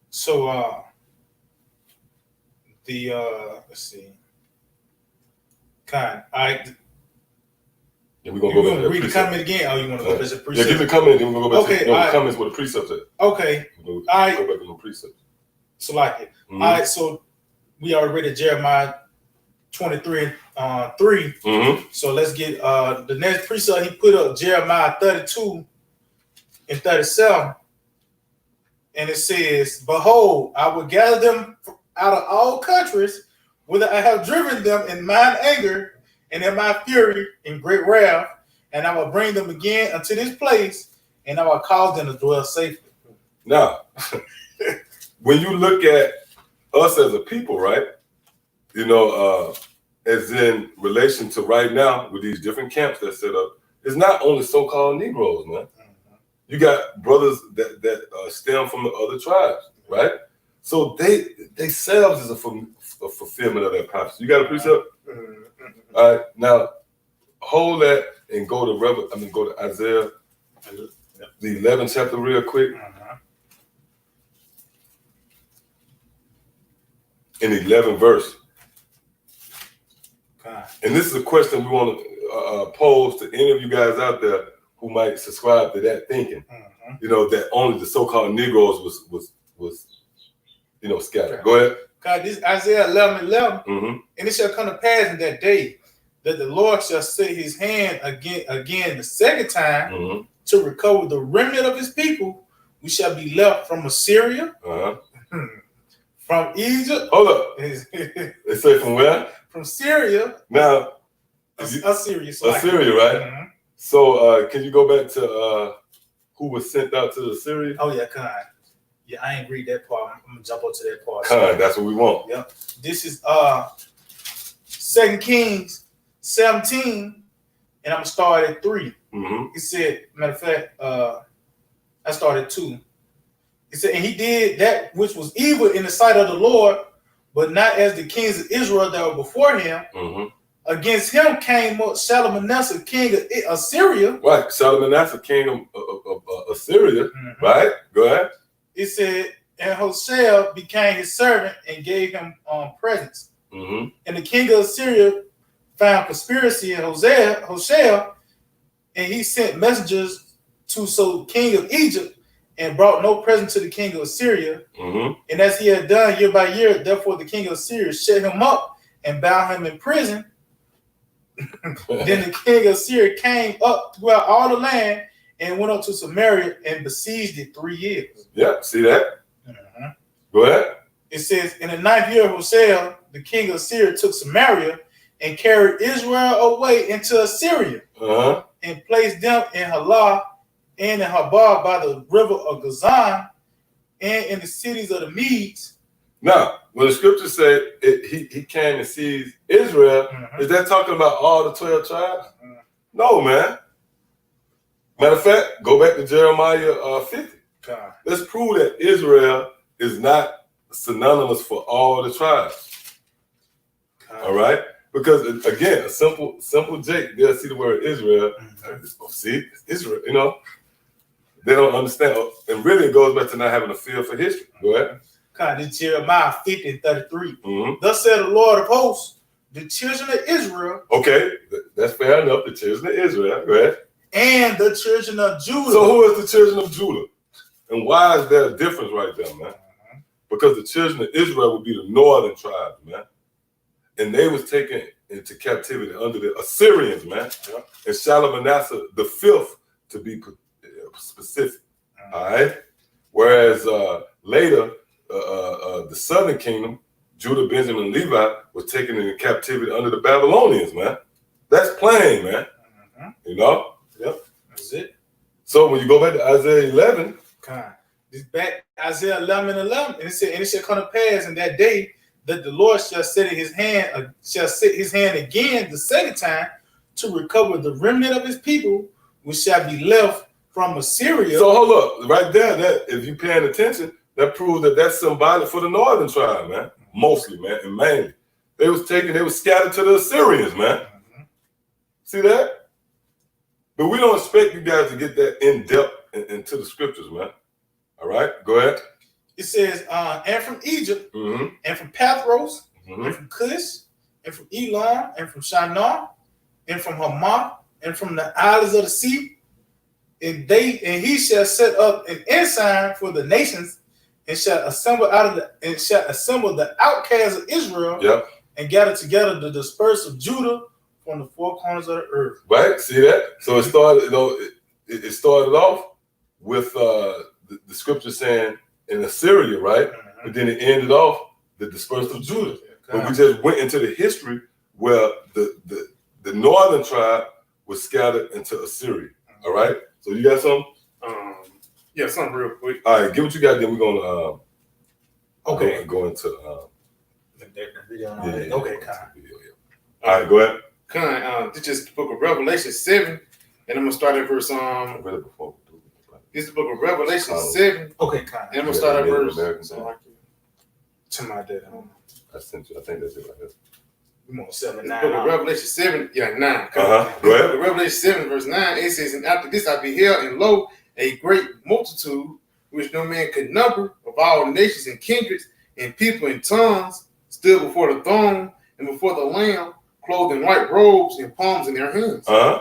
So let's see. Kai, all right. Yeah, we're gonna go back to read the comment again. Oh, you want to go back to the precept? Yeah, give the comment, then we're gonna go back to the right. comments with the precepts at. Okay. All right. Go back to the precepts. So like it. All right, so we already read Jeremiah 23 and 3. So let's get the next precept. He put up Jeremiah 32 and 37. And it says, behold, I will gather them out of all countries, whither I have driven them in mine anger and in my fury in great wrath, and I will bring them again unto this place, and I will cause them to dwell safely. Now, when you look at us as a people, right, as in relation to right now with these different camps that set up, it's not only so-called Negroes, man. You got brothers that stem from the other tribes, right? So they selves is a fulfillment of that prophecy. You got a precept? All right, now hold that and go to Isaiah, the 11th chapter, real quick. In the 11th verse. And this is a question we want to pose to any of you guys out there who might subscribe to that thinking. That only the so-called Negroes was scattered. Go ahead. God, this Isaiah 11:11, and it shall come to pass in that day that the Lord shall set his hand again the second time to recover the remnant of his people. We shall be left from Assyria, from Egypt. Hold up. They say from where? From Syria. Now, Assyria. Assyria, right? So can you go back to who was sent out to Assyria? Oh yeah, Khan. Yeah, I ain't read that part. I'm gonna jump up to that part. Khan, that's what we want. Yep. This is 2 Kings 17, and I'm gonna start at 3. It said, matter of fact, I started 2. It said, and he did that which was evil in the sight of the Lord, but not as the kings of Israel that were before him. Against him came up Shalmaneser, king of Assyria. Right, Shalmaneser, king of Assyria. Right, go ahead. It said, and Hosea became his servant and gave him presents. And the king of Assyria found conspiracy in Hosea, and he sent messengers to the king of Egypt and brought no present to the king of Assyria. And as he had done year by year, therefore the king of Assyria shut him up and bound him in prison. Then the king of Assyria came up throughout all the land and went up to Samaria and besieged it 3 years. Yep, see that? Go ahead. It says, in the 9th year of Hosea, the king of Assyria took Samaria and carried Israel away into Assyria and placed them in Halah and in Habah by the river of Gazan and in the cities of the Medes. Now, when the scriptures say he came and seized Israel, is that talking about all the 12 tribes? No, man. Matter of fact, go back to Jeremiah 50. Let's prove that Israel is not synonymous for all the tribes. All right? Because again, a simple Jake, they'll see the word Israel. See, Israel, they don't understand. And really it goes back to not having a feel for history. Go ahead. God, it's Jeremiah 50 and 33. Thus said the Lord of hosts, the children of Israel. Okay, that's fair enough. The children of Israel. Go ahead. And the children of Judah. So who is the children of Judah? And why is there a difference right there, man? Because the children of Israel would be the northern tribes, man. And they was taken into captivity under the Assyrians, man. And Shalmaneser the 5th, to be specific. All right? Whereas later, the southern kingdom, Judah, Benjamin, and Levi, was taken into captivity under the Babylonians, man. That's plain, man. Yep, that's it. So when you go back to Isaiah 11, This back Isaiah 11:11, and it shall come to pass in that day that the Lord shall set his hand again the second time to recover the remnant of his people, which shall be left from Assyria. So hold up, right there. That if you paying attention, that proves that that's symbolic for the northern tribe, man. Mostly, man, and mainly they was scattered to the Assyrians, man. See that? But we don't expect you guys to get that in depth into the scriptures, man. All right, go ahead. It says, and from Egypt, and from Pathros, and from Cush, and from Elam, and from Shinar, and from Hamath, and from the islands of the sea, and he shall set up an ensign for the nations, and shall assemble the outcasts of Israel, and gather together the dispersed of Judah from the four corners of the earth. Right, see that? So it started, it started off with the scripture saying in Assyria, right? But then it ended off the dispersed of Judah. But we just went into the history where the northern tribe was scattered into Assyria. All right. So you got something? Yeah, something real quick. All right, get what you got. Then we're gonna go into Okay, Khan. All right, go ahead. Khan, this is the book of Revelation 7, and I'm gonna start at verse I read it before. This is the book of Revelation 7. Okay, Khan. And I'm gonna start at verse. To my dad. I sent you. I think that's it right there. We on 7, This 9. book of Revelation 7, 9. Go ahead. Revelation 7, verse 9, it says, and after this I beheld, and lo, a great multitude, which no man could number, of all nations and kindreds, and people and tongues, stood before the throne and before the Lamb, clothed in white robes and palms in their hands. Yeah,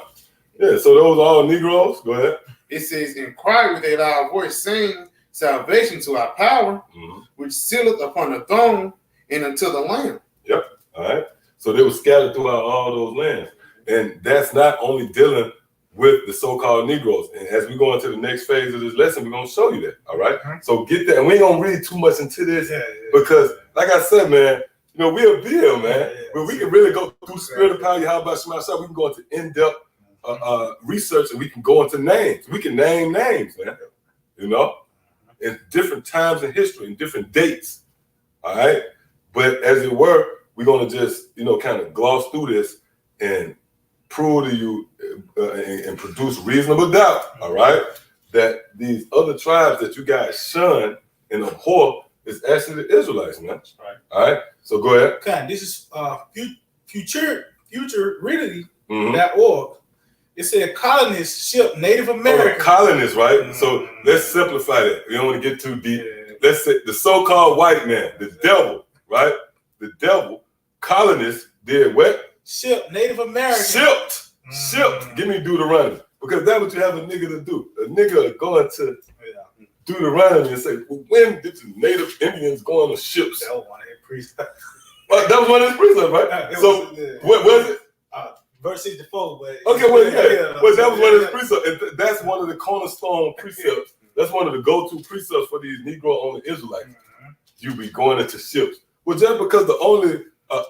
so those are all Negroes. Go ahead. It says, and cried with a loud voice, saying, salvation to our power, which sealeth upon the throne and unto the Lamb. Yep. All right. So they were scattered throughout all those lands. And that's not only dealing with the so-called Negroes. And as we go into the next phase of this lesson, we're going to show you that. All right. So get that. And we ain't going to read too much into this because, like I said, man, we'll be here, man. But we can really go through Spirit of Power, how about Shema. We can go into in-depth research, and we can go into names. We can name names, man. In different times in history, in different dates. All right. But as it were, we're going to just, kind of gloss through this and prove to you and produce reasonable doubt, all right, that these other tribes that you guys shun and abhor is actually the Israelites, man. Right. All right. So go ahead. Okay, this is futurity.org. It said colonists ship Native Americans. Colonists, right? So let's simplify that. We don't want to get too deep. Let's say the so-called white man, the devil, right? The devil, colonists did what? Ship Native Americans. Shipped. Give me Deuteronomy. Because that's what you have a nigga to do. A nigga going to Deuteronomy and say, well, when did the Native Indians go on the ships? That was one of his precepts. That was one of his precepts, right? What was it? Verse 64. But okay, well, that was one of his precepts. That's one of the cornerstone precepts. That's one of the go-to precepts for these Negro-only Israelites. You be going into ships. Well, just because the only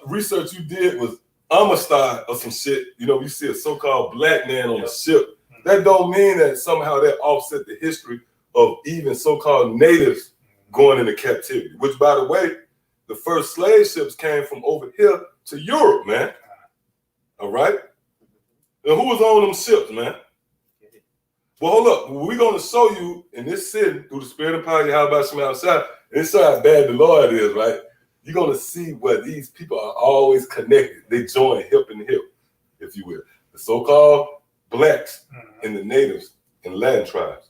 research you did was Amistad or some shit, you see a so-called black man on a ship, that don't mean that somehow that offset the history of even so-called natives going into captivity, which, by the way, the first slave ships came from over here to Europe, man. All right? And who was on them ships, man? Well, hold up. We're going to show you in this city, through the Spirit of Power, how about some outside, and show how bad the Lord is, right? You're going to see where these people are always connected. They join hip and hip, if you will. The so-called blacks and the natives and Latin tribes.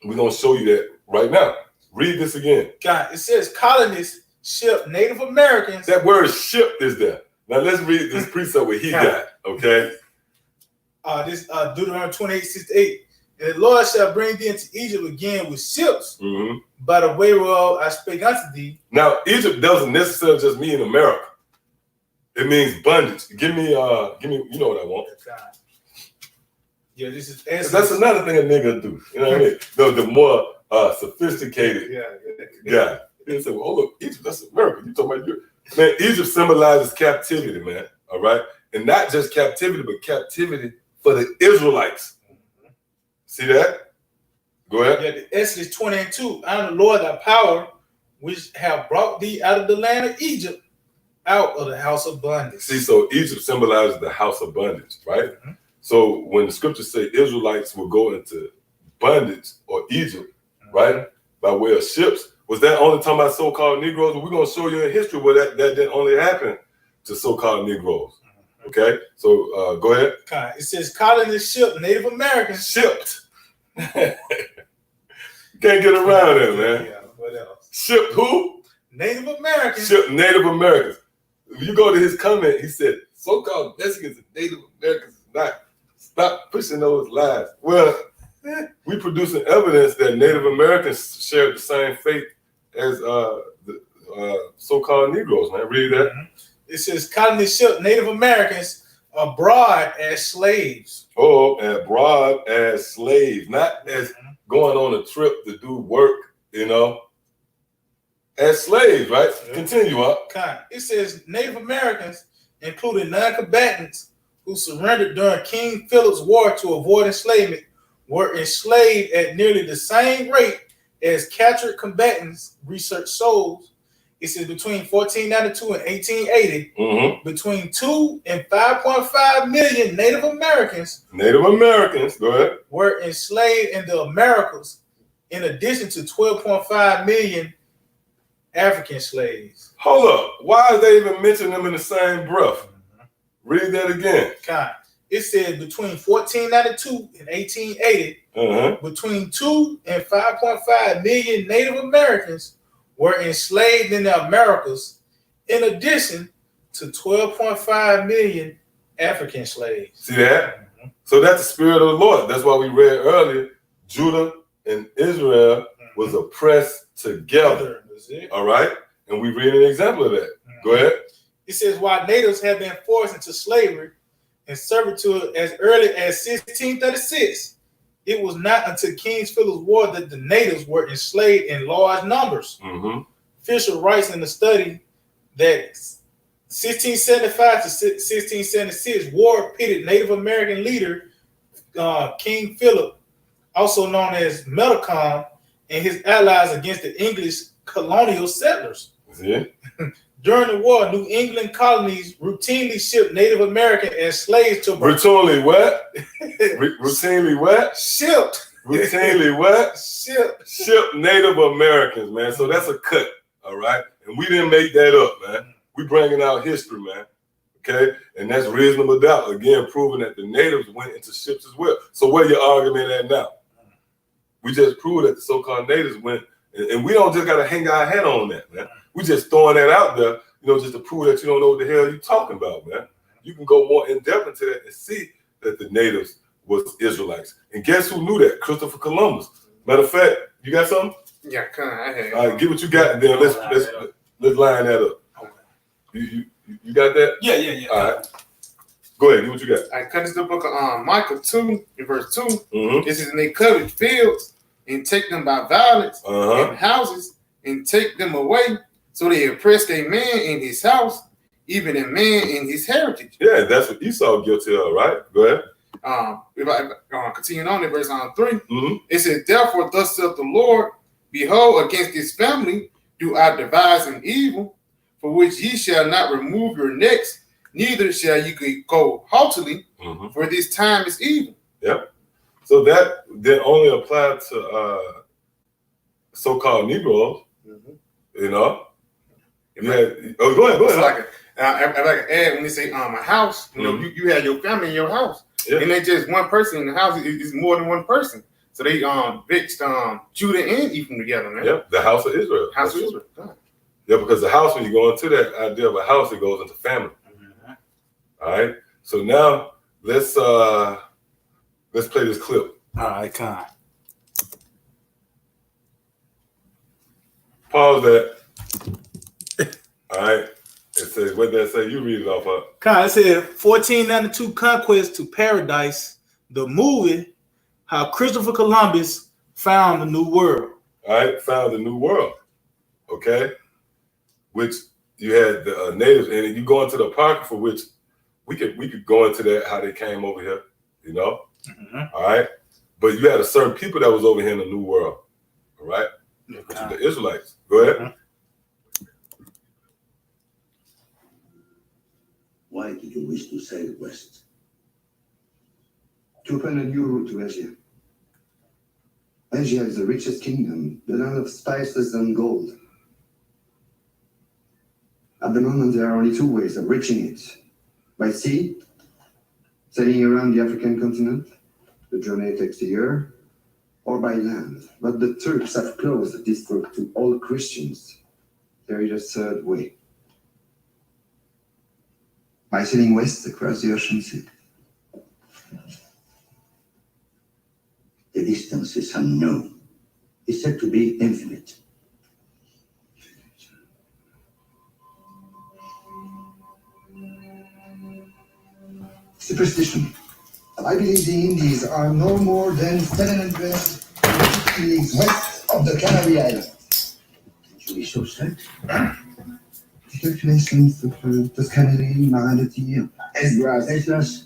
We're going to show you that right now. Read this again. God, it says colonists ship Native Americans. That word ship is there. Now let's read this precept where he got, okay? This Deuteronomy 28:68. And the Lord shall bring thee into Egypt again with ships, by the way whereof I spake unto thee. Now, Egypt doesn't necessarily just mean America. It means bondage. Give me, you know what I want. Yeah, this is that's another thing a nigga do. You know what I mean? The more sophisticated guy. They say, well, look, Egypt, that's America. You talking about Europe. Man, Egypt symbolizes captivity, man. All right? And not just captivity, but captivity for the Israelites. See that? Go ahead. Yeah, Exodus 20:2. I am the Lord thy power, which have brought thee out of the land of Egypt, out of the house of bondage. See, so Egypt symbolizes the house of bondage, right? Mm-hmm. So when the scriptures say Israelites will go into bondage or Egypt, right, by way of ships, was that only talking about so-called Negroes? We're going to show you in history where that didn't only happen to so-called Negroes. Okay, so go ahead. It says, calling the ship Native Americans. Shipped. Can't get around it, man. Yeah, what else? Shipped who? Native Americans. Shipped Native Americans. If you go to his comment, he said, so-called Mexicans and Native Americans not. Stop pushing those lies. Well, we producing evidence that Native Americans shared the same fate as the so-called Negroes, man. Read that. It says, calling the ship Native Americans abroad as slaves. Oh, abroad as slaves, not as going on a trip to do work, you know, as slaves, right? Continue up. It says Native Americans, including non-combatants who surrendered during King Philip's War to avoid enslavement, were enslaved at nearly the same rate as captured combatants. Research shows. It says between 1492 and 1880, between 2 and 5.5 million Native Americans Go ahead, were enslaved in the Americas, in addition to 12.5 million African slaves. Hold up. Why is they even mentioning them in the same breath? Read that again. It said between 1492 and 1880, between 2 and 5.5 million Native Americans were enslaved in the Americas, in addition to 12.5 million African slaves. See that? So that's the spirit of the Lord. That's why we read earlier, Judah and Israel was oppressed together. All right? And we read an example of that. Go ahead. It says, while natives have been forced into slavery and servitude as early as 1636, it was not until King Philip's War that the natives were enslaved in large numbers. Fisher writes in the study that 1675 to 1676, war pitted Native American leader King Philip, also known as Metacom, and his allies against the English colonial settlers. During the war, New England colonies routinely shipped Native American as slaves to routinely what? Routinely what? Shipped. Routinely what? Shipped Native Americans, man. So that's a cut, all right? And we didn't make that up, man. We bringing out history, man. Okay? And that's reasonable doubt. Again, proving that the natives went into ships as well. So where your argument at now? We just proved that the so-called natives went, and we don't just got to hang our hat on that, man. We just throwing that out there, you know, just to prove that you don't know what the hell you're talking about, man. You can go more in depth into that and see that the natives was Israelites. And guess who knew that? Christopher Columbus. Matter of fact, you got something? Yeah, I All right, get what you got, and then let's line that up. You got that? Yeah. All right. Go ahead, get what you got. I cut this the book of Micah 2, in verse 2. This is, and they covered fields and take them by violence, and houses and take them away. So they oppressed a man in his house, even a man in his heritage. Yeah, that's what Esau guilty of, right? Go ahead. If I continue on in verse 3, it says, therefore, thus saith the Lord, behold, against this family do I devise an evil, for which ye shall not remove your necks, neither shall you go haughtily, for this time is evil. Yep. So that only applied to so-called Negroes, you know? Go ahead. Like if I can add, when they say a house, you know, you have your family in your house. Yeah. And ain't just one person in the house, it's more than one person. So they mixed Judah and Ephraim together, man. Yep, the house of Israel. House of Israel. Yeah, because the house, when you go into that idea of a house, it goes into family. All right. So now let's play this clip. All right, Con. Pause that. All right. It says, what did that say? You read it off up. Con, it said 1492 Conquest to Paradise, the movie, how Christopher Columbus found the New World. All right, found the New World. Okay. Which you had the natives, and you go into the Apocrypha, which we could go into that, how they came over here, you know. All right. But you had a certain people that was over here in the New World, all right? Which are the Israelites. Go ahead. Why did you wish to sail west? To open a new route to Asia. Asia is the richest kingdom, the land of spices and gold. At the moment, there are only two ways of reaching it. By sea, sailing around the African continent, the journey takes a year, or by land. But the Turks have closed this route to all Christians. There is a third way. By sailing west across the ocean sea. The distance is unknown. It's said to be infinite. Superstition. I believe the Indies are no more than 750 leagues west of the Canary Islands. Should we so set? The calculations of Tuscany, morality, Esdras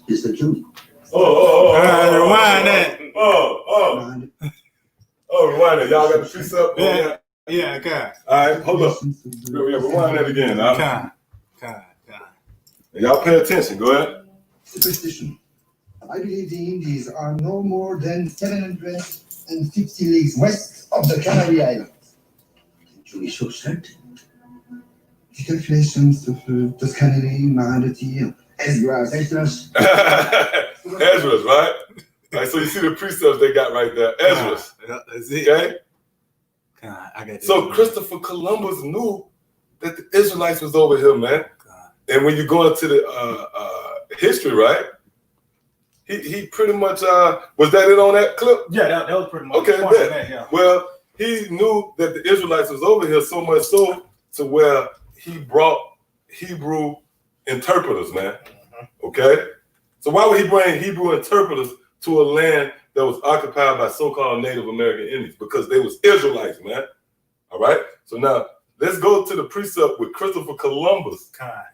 is the truth. Rewind that. Rewind it. Y'all got the precept? Yeah, okay. All right, hold up. Rewind that again. Okay. Y'all pay attention. Go ahead. Superstition. I believe the Indies are no more than 750 leagues west of the Canary Islands. Should we so set? The calculations of Tuscany, morality, Esdras. Esdras, right? Right, so you see the precepts they got right there. Esdras. That's it. Okay? God, I got that. So Christopher Columbus knew that the Israelites was over here, man. God. And when you go into the history, right? He pretty much was that it on that clip? Yeah, that was pretty much. Okay, that, yeah. Well, he knew that the Israelites was over here so much so to where he brought Hebrew interpreters, man. Okay? So why would he bring Hebrew interpreters to a land that was occupied by so-called Native American Indians? Because they was Israelites, man. All right? So now, let's go to the precept with Christopher Columbus. God.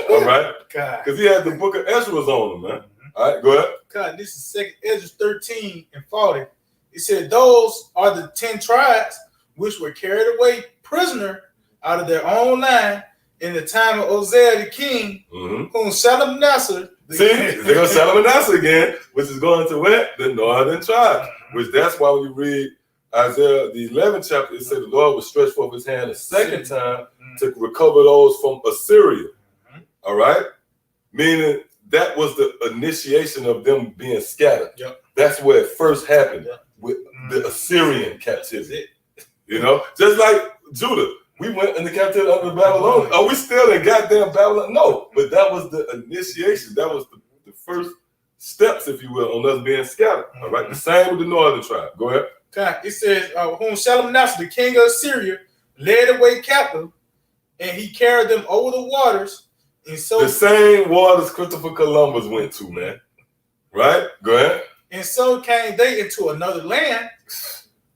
All right? God. Because he had the book of Esdras on him, man. All right, go ahead. God, this is 2nd Ezra 13 and 40. It said, those are the 10 tribes which were carried away prisoner out of their own land in the time of Uzziah the king, whom Shalmaneser. They're going to Shalmaneser again, which is going to where? The northern tribe. Which that's why when you read Isaiah, the 11th chapter, it said the Lord would stretch forth his hand a second time to recover those from Assyria. All right? Meaning that was the initiation of them being scattered. Yep. That's where it first happened with the Assyrian captivity. You know, just like Judah. We went into captivity under Babylon. Are we still in goddamn Babylon? No, but that was the initiation. That was the first steps, if you will, on us being scattered. All right, the same with the northern tribe. Go ahead. Okay. It says, whom Shalmaneser, the king of Assyria, led away captive, and he carried them over the waters. And so the same waters Christopher Columbus went to, man. Right? Go ahead. And so came they into another land.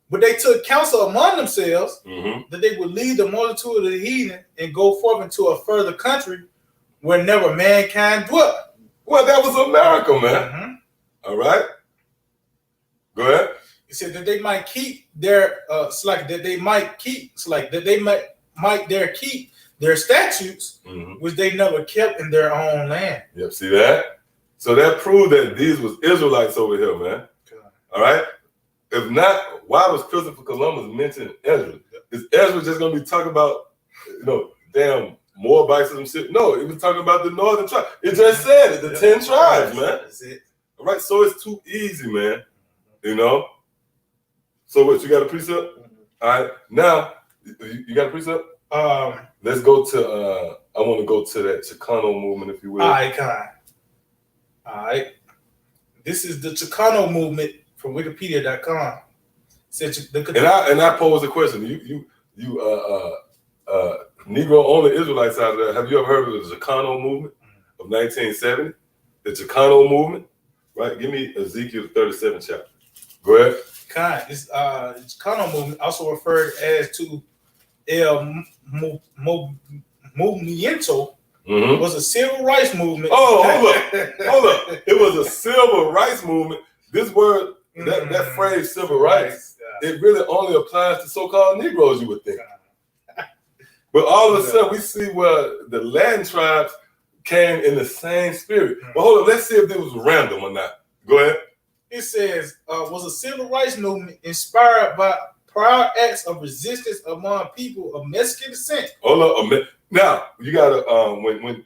But they took counsel among themselves that they would leave the multitude of the heathen and go forth into a further country where never mankind dwelt. Well, that was America, man. All right. Go ahead. It said that they might keep their keep their statutes, which they never kept in their own land. Yep, see that? So that proved that these was Israelites over here, man. All right. If not, why was Christopher Columbus mentioned Ezra? Is Ezra just gonna be talking about, damn Moabites and shit? No, it was talking about the northern tribe. It just said it, the 10 tribes, man. That's it. All right, so it's too easy, man. So what, you got a precept? All right, now you got a precept? Let's go to I want to go to that Chicano movement, if you will. All right. This is the Chicano movement from Wikipedia.com. And I pose a question. You Negro only Israelites out there, have you ever heard of the Chicano movement of 1970? The Chicano movement, right? Give me Ezekiel 37th chapter. Go ahead. This Chicano movement, also referred as to El Movimiento, was a civil rights movement. Oh, hold up. It was a civil rights movement. This word That phrase civil rights, it really only applies to so-called Negroes, you would think. But all of a sudden, we see where the Latin tribes came in the same spirit. But hold on, let's see if this was random or not. Go ahead. It says, was a civil rights movement inspired by prior acts of resistance among people of Mexican descent. Hold on. Now, you gotta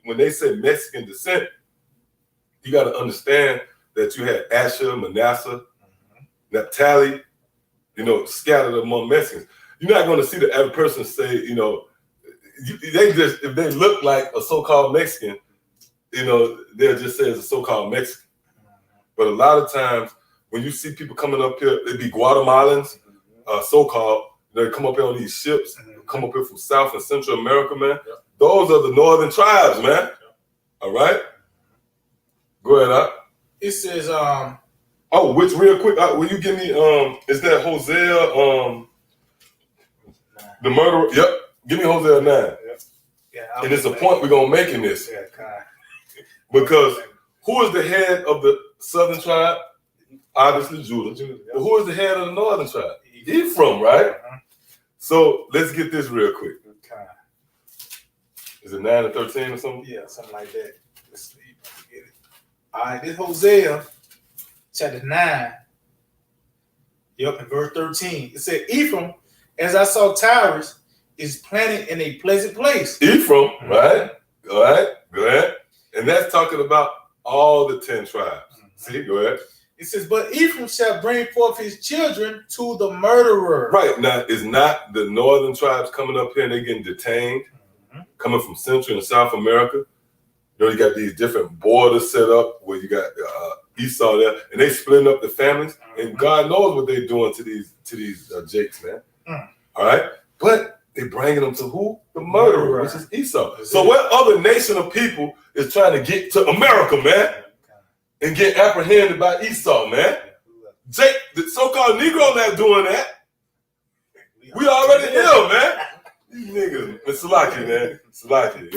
when they say Mexican descent, you gotta understand that you had Asher, Manasseh, Naphtali, scattered among Mexicans. You're not gonna see the other person say, they just, if they look like a so-called Mexican, they'll just say it's a so-called Mexican. But a lot of times when you see people coming up here, they be Guatemalans, so-called, they come up here on these ships, come up here from South and Central America, man. Those are the northern tribes, man. All right? Go ahead, Up. It says, which real quick, will you give me, is that Hosea, the murderer? Yep. Give me Hosea 9. Yeah, and it's a point we're going to make in this. Because who is the head of the southern tribe? Obviously Judah. But who is the head of the northern tribe? Ephraim, right? So let's get this real quick. Is it 9 and 13 or something? Yeah, something like that. Let's see if I can get it. All right, this Hosea chapter 9. Yep, in verse 13. It said, Ephraim, as I saw Tyrus, is planted in a pleasant place. Ephraim, right? All right, go ahead. And that's talking about all the 10 tribes. See, go ahead. It says, but Ephraim shall bring forth his children to the murderer. Right, now it's not the northern tribes coming up here and they're getting detained, coming from Central and South America. You got these different borders set up where you got Esau there, and they splitting up the families, and God knows what they're doing to these jakes, man. All right, but they bringing them to who? The murderer, which is Esau. So what other nation of people is trying to get to America, man, and get apprehended by Esau, man? Jake, the so-called Negro, not doing that. We already know, man. These niggas, it's Salaki, man. Salaki,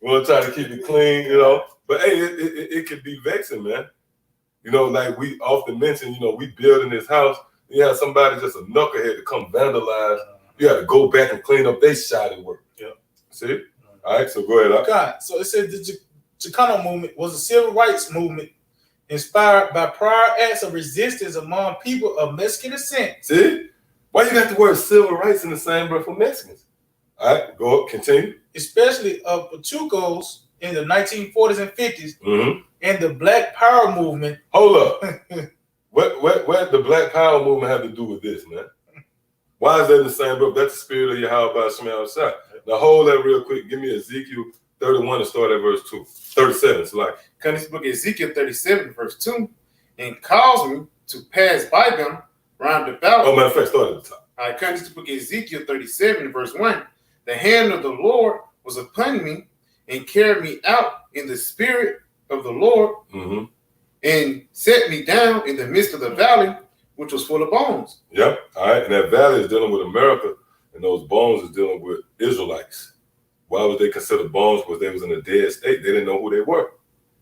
We want to try to keep it clean, But hey, it could be vexing, man. Like we often mention, we building this house. You have somebody just a knucklehead to come vandalize. You got to go back and clean up their shoddy work. Yeah. See? All right, so go ahead. Okay. So it said the Chicano movement was a civil rights movement inspired by prior acts of resistance among people of Mexican descent. See? Why you got the word civil rights in the same breath for Mexicans? All right, go up, continue. Especially of Pachucos in the 1940s and 50s and the Black Power movement. Hold up. What the Black Power movement have to do with this, man? Why is that in the same book? That's the spirit of Yahweh Shema outside. Now hold that real quick. Give me Ezekiel 31 and start at verse 2. 37, it's like. Come this book Ezekiel 37, verse 2, and caused me to pass by them round about. Oh, matter of fact, start at the top. I come this book Ezekiel 37, verse 1. The hand of the Lord was upon me and carried me out in the spirit of the Lord and set me down in the midst of the valley, which was full of bones. Yep. All right. And that valley is dealing with America, and those bones is dealing with Israelites. Why was they considered bones? Because they was in a dead state. They didn't know who they were.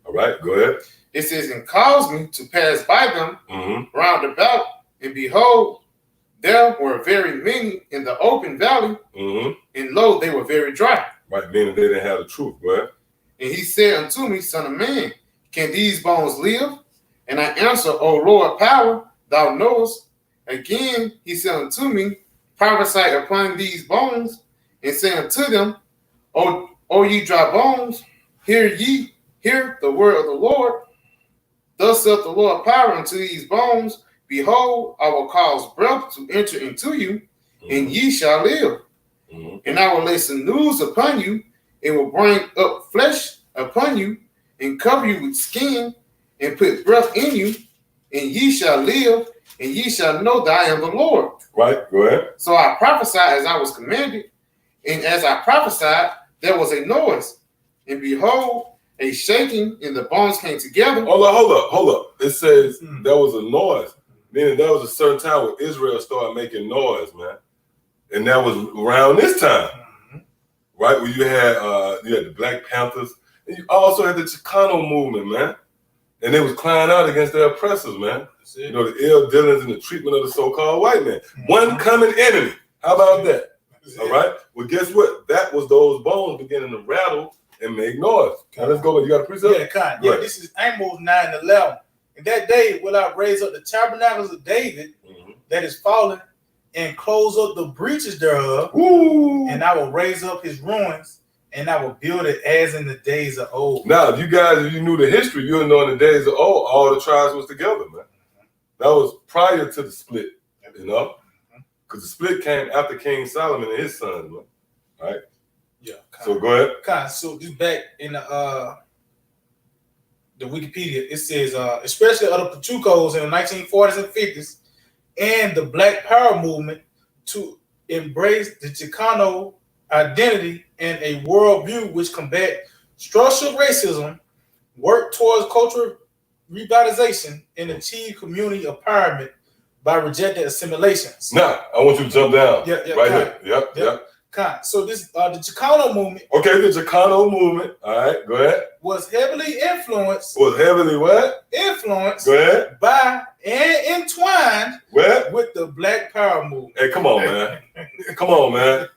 All right. Go ahead. It says, and caused me to pass by them round about, and behold, there were very many in the open valley, and lo, they were very dry. Right, meaning they didn't have the truth, right? And he said unto me, Son of man, can these bones live? And I answer, O Lord power, thou knowest. Again, he said unto me, prophesy upon these bones, and say unto them, O ye dry bones, hear the word of the Lord. Thus saith the Lord power unto these bones, behold, I will cause breath to enter into you, and ye shall live. And I will lay some news upon you, and will bring up flesh upon you, and cover you with skin, and put breath in you, and ye shall live, and ye shall know that I am the Lord. Right, go ahead. So I prophesied as I was commanded, and as I prophesied, there was a noise, and behold, a shaking, and the bones came together. Hold up. It says there was a noise, meaning there was a certain time when Israel started making noise, man. And that was around this time, right? Where you had the Black Panthers, and you also had the Chicano movement, man. And they was crying out against their oppressors, man. You know, the ill dealings and the treatment of the so-called white man. One common enemy. How about that? All right. Well, guess what? That was those bones beginning to rattle and make noise. Now let's go. You got a precept? Yeah, kind. Yeah, this is Amos 9:11. And that day will I raise up the tabernacles of David that is fallen, and close up the breaches thereof. Ooh. And I will raise up his ruins, and I will build it as in the days of old. Now, if you knew the history, you would know in the days of old, all the tribes was together, man. That was prior to the split, you know? Because the split came after King Solomon and his sons, man. All right? Yeah. So go ahead. So just back in the Wikipedia, it says, especially other Pachucos in the 1940s and 50s, and the Black Power movement to embrace the Chicano identity and a worldview which combat structural racism, work towards cultural revitalization, and achieve community empowerment by rejecting assimilations. Now, I want you to jump down right here. Yep. So this the Chicano movement. Okay, the Chicano movement. All right, go ahead. Was heavily influenced. Was heavily what? Influenced. Go ahead. By and entwined what? With the Black Power movement. Hey, come on, man. Come on, man.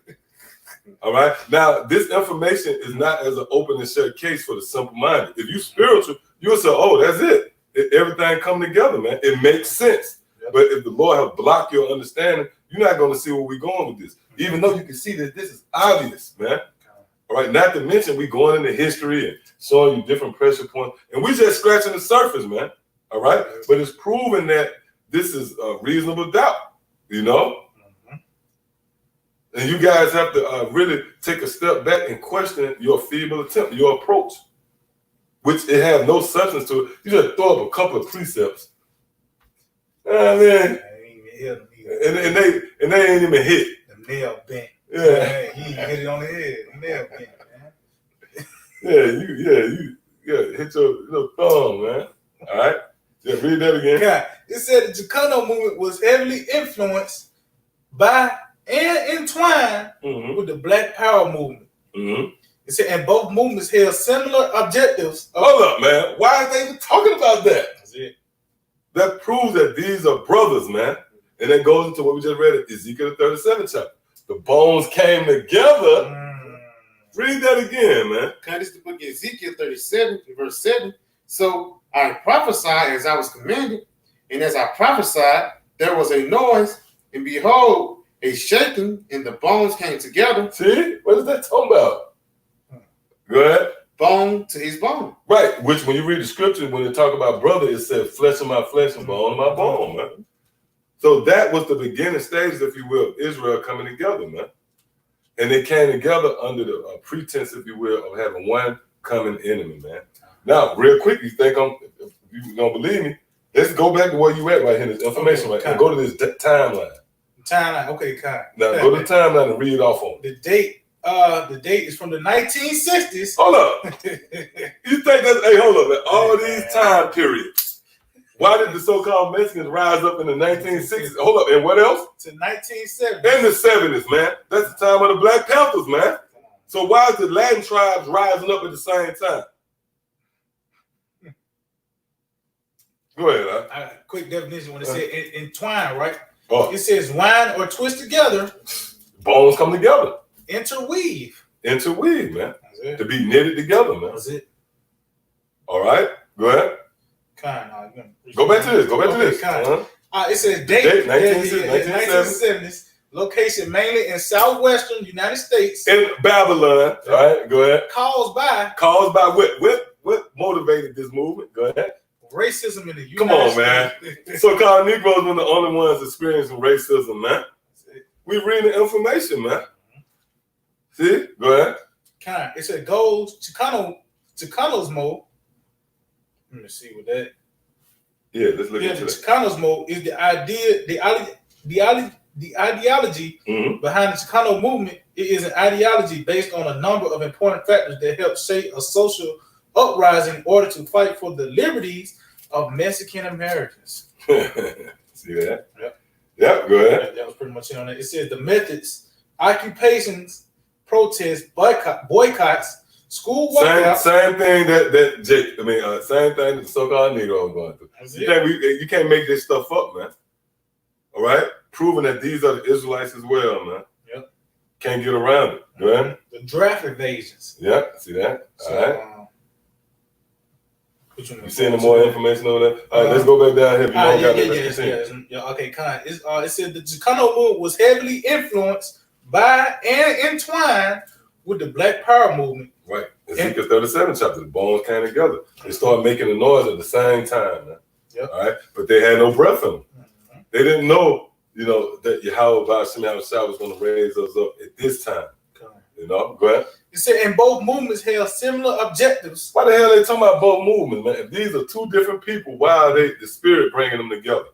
All right. Now, this information is not as an open and shut case for the simple-minded. If you spiritual, you'll say, "Oh, that's it. Everything come together, man. It makes sense." Yep. But if the Lord has blocked your understanding, you're not going to see where we're going with this. Even though you can see that this is obvious, man. All right. Not to mention we going into history and showing you different pressure points, and we just scratching the surface, man. All right. But it's proven that this is a reasonable doubt, you know. And you guys have to really take a step back and question your feeble attempt, your approach, which it has no substance to it. You just throw up a couple of precepts. I mean, and they ain't even hit. The nail bent. Yeah. He hit it on the head. The nail bent, man. You hit your thumb, man. All right. Just read that again. Yeah. It said the Chicano movement was heavily influenced by and entwined with the Black Power movement. It said, and both movements held similar objectives. Hold up, man. Why are they even talking about that? That's it. That proves that these are brothers, man. And that goes into what we just read in Ezekiel 37 chapter. The bones came together. Read that again, man. This is the book of Ezekiel 37, verse 7. So I prophesied as I was commanded, and as I prophesied, there was a noise, and behold, a shaking, and the bones came together. See? What is that talking about? Go ahead. Bone to his bone. Right. Which, when you read the scripture, when they talk about brother, it said flesh of my flesh and bone of my bone, man. So that was the beginning stage, if you will, of Israel coming together, man. And they came together under the pretense, if you will, of having one common enemy, man. Now, real quick, you think if you don't believe me, let's go back to where you at right here, this information right now. Go to this timeline. Timeline, okay, Kai. Now go to the timeline and read off on it. The date is from the 1960s. Hold up. You think that's hold up, man. All these time periods. Why did the so-called Mexicans rise up in the 1960s? Hold up, and what else? To 1970s. In the 70s, man. That's the time of the Black Panthers, man. So why is the Latin tribes rising up at the same time? Go ahead, huh? Quick definition when it said entwine, right? Oh. It says wind or twist together. Bones come together. Interweave. Interweave, man. To be knitted together, man. That's it. All right. Go ahead. Go back to this. Go back to this. It says date 1970s. Location mainly in southwestern United States. In Babylon. All right. Go ahead. Caused by what motivated this movement? Go ahead. Racism in the United States. Come on, man. So-called Negroes were the only ones experiencing racism, man. We reading the information, man. See? Go ahead. It said goes Chicano's mode. Let me see what that. Yeah, let's look into the Chicano's mode is the idea, the ideology behind the Chicano movement. It is an ideology based on a number of important factors that help shape a social uprising in order to fight for the liberties of Mexican Americans. See that? Yep, go ahead. That was pretty much it on that. It says the methods, occupations, protests, boycotts, School walkout. Same thing same thing that the so-called Negro is going through. You can't make this stuff up, man. All right? Proving that these are the Israelites as well, man. Yep. Can't get around it, right? The draft evasions. Yeah, see that? So, all right. You seeing more information over there? All right, let's go back down here. Yeah. Okay, kind. It said the Chicano movement was heavily influenced by and entwined with the Black Power movement. Right. Ezekiel 37 chapter, the bones came together. They started making a noise at the same time, man. Yep. All right. But they had no breath in them. Mm-hmm. They didn't know, that Yahweh was going to raise us up at this time. Okay. Go ahead. It said, and both movements held similar objectives. Why the hell are they talking about both movements, man? If these are two different people, why are the Spirit bringing them together?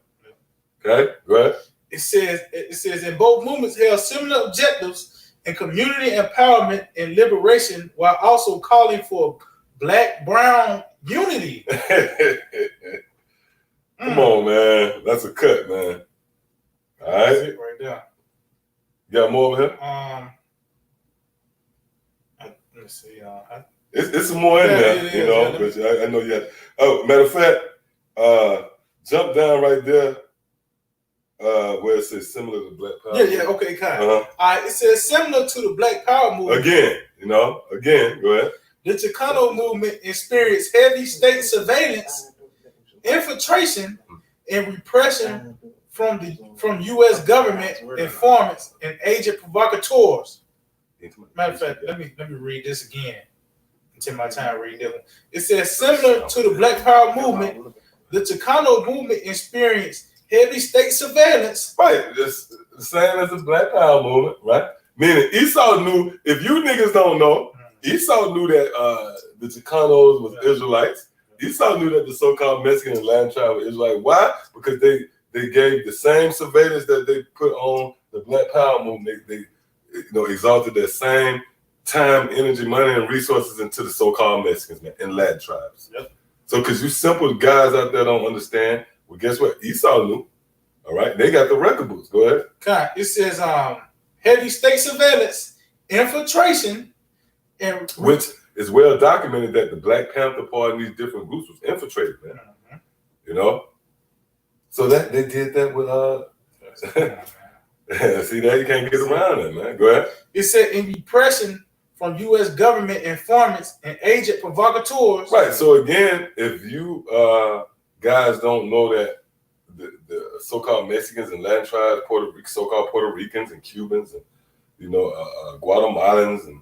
Okay, go ahead. It says, and both movements held similar objectives in community empowerment and liberation, while also calling for Black-Brown unity. Come on, man. That's a cut, man. All right. That's it right there. You got more over here? Let's see. It's some more in there, but I know you had. Oh, matter of fact, jump down right there where it says similar to Black Power. Yeah, okay, kind of. All right, it says similar to the Black Power movement. Again, go ahead. The Chicano movement experienced heavy state surveillance, infiltration, and repression from U.S. government informants and agent provocateurs. Matter of fact, let me read this again. Until my time read this one. It says similar to the Black Power movement, the Chicano movement experienced heavy state surveillance. Right, it's the same as the Black Power movement, right? Meaning Esau knew, if you niggas don't know, Esau knew that the Chicanos was Israelites. Esau knew that the so-called Mexican and Latin tribe were Israelites. Why? Because they gave the same surveillance that they put on the Black Power movement. They exalted that same time, energy, money, and resources into the so-called Mexicans, man, and Latin tribes. Yep. So, because you simple guys out there don't understand, well, guess what? Esau knew. All right, they got the record books. Go ahead. Okay. It says heavy state surveillance, infiltration, and which is well documented that the Black Panther Party and these different groups was infiltrated, man. Mm-hmm. So that they did that with see that you can't get around it, man. Go ahead. It said in repression from U.S. government informants and agent provocateurs. Right. So again, if you guys don't know that the so-called Mexicans and Latin tribes, so-called Puerto Ricans and Cubans and Guatemalans and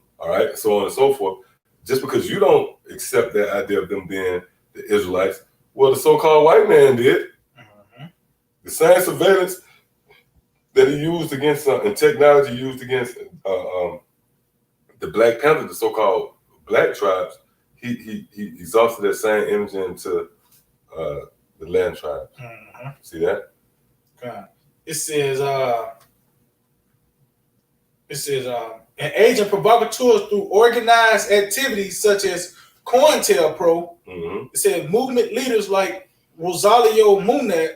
so on and so forth, just because you don't accept that idea of them being the Israelites, well, the so-called white man did. Mm-hmm. The same surveillance that he used against and technology used against the Black Panther, the so-called Black tribes, he exhausted that same energy into the land tribes. Mm-hmm. See that? Okay. It says an agent provocateurs through organized activities such as COINTELPRO. Mm-hmm. It said movement leaders like Rosalio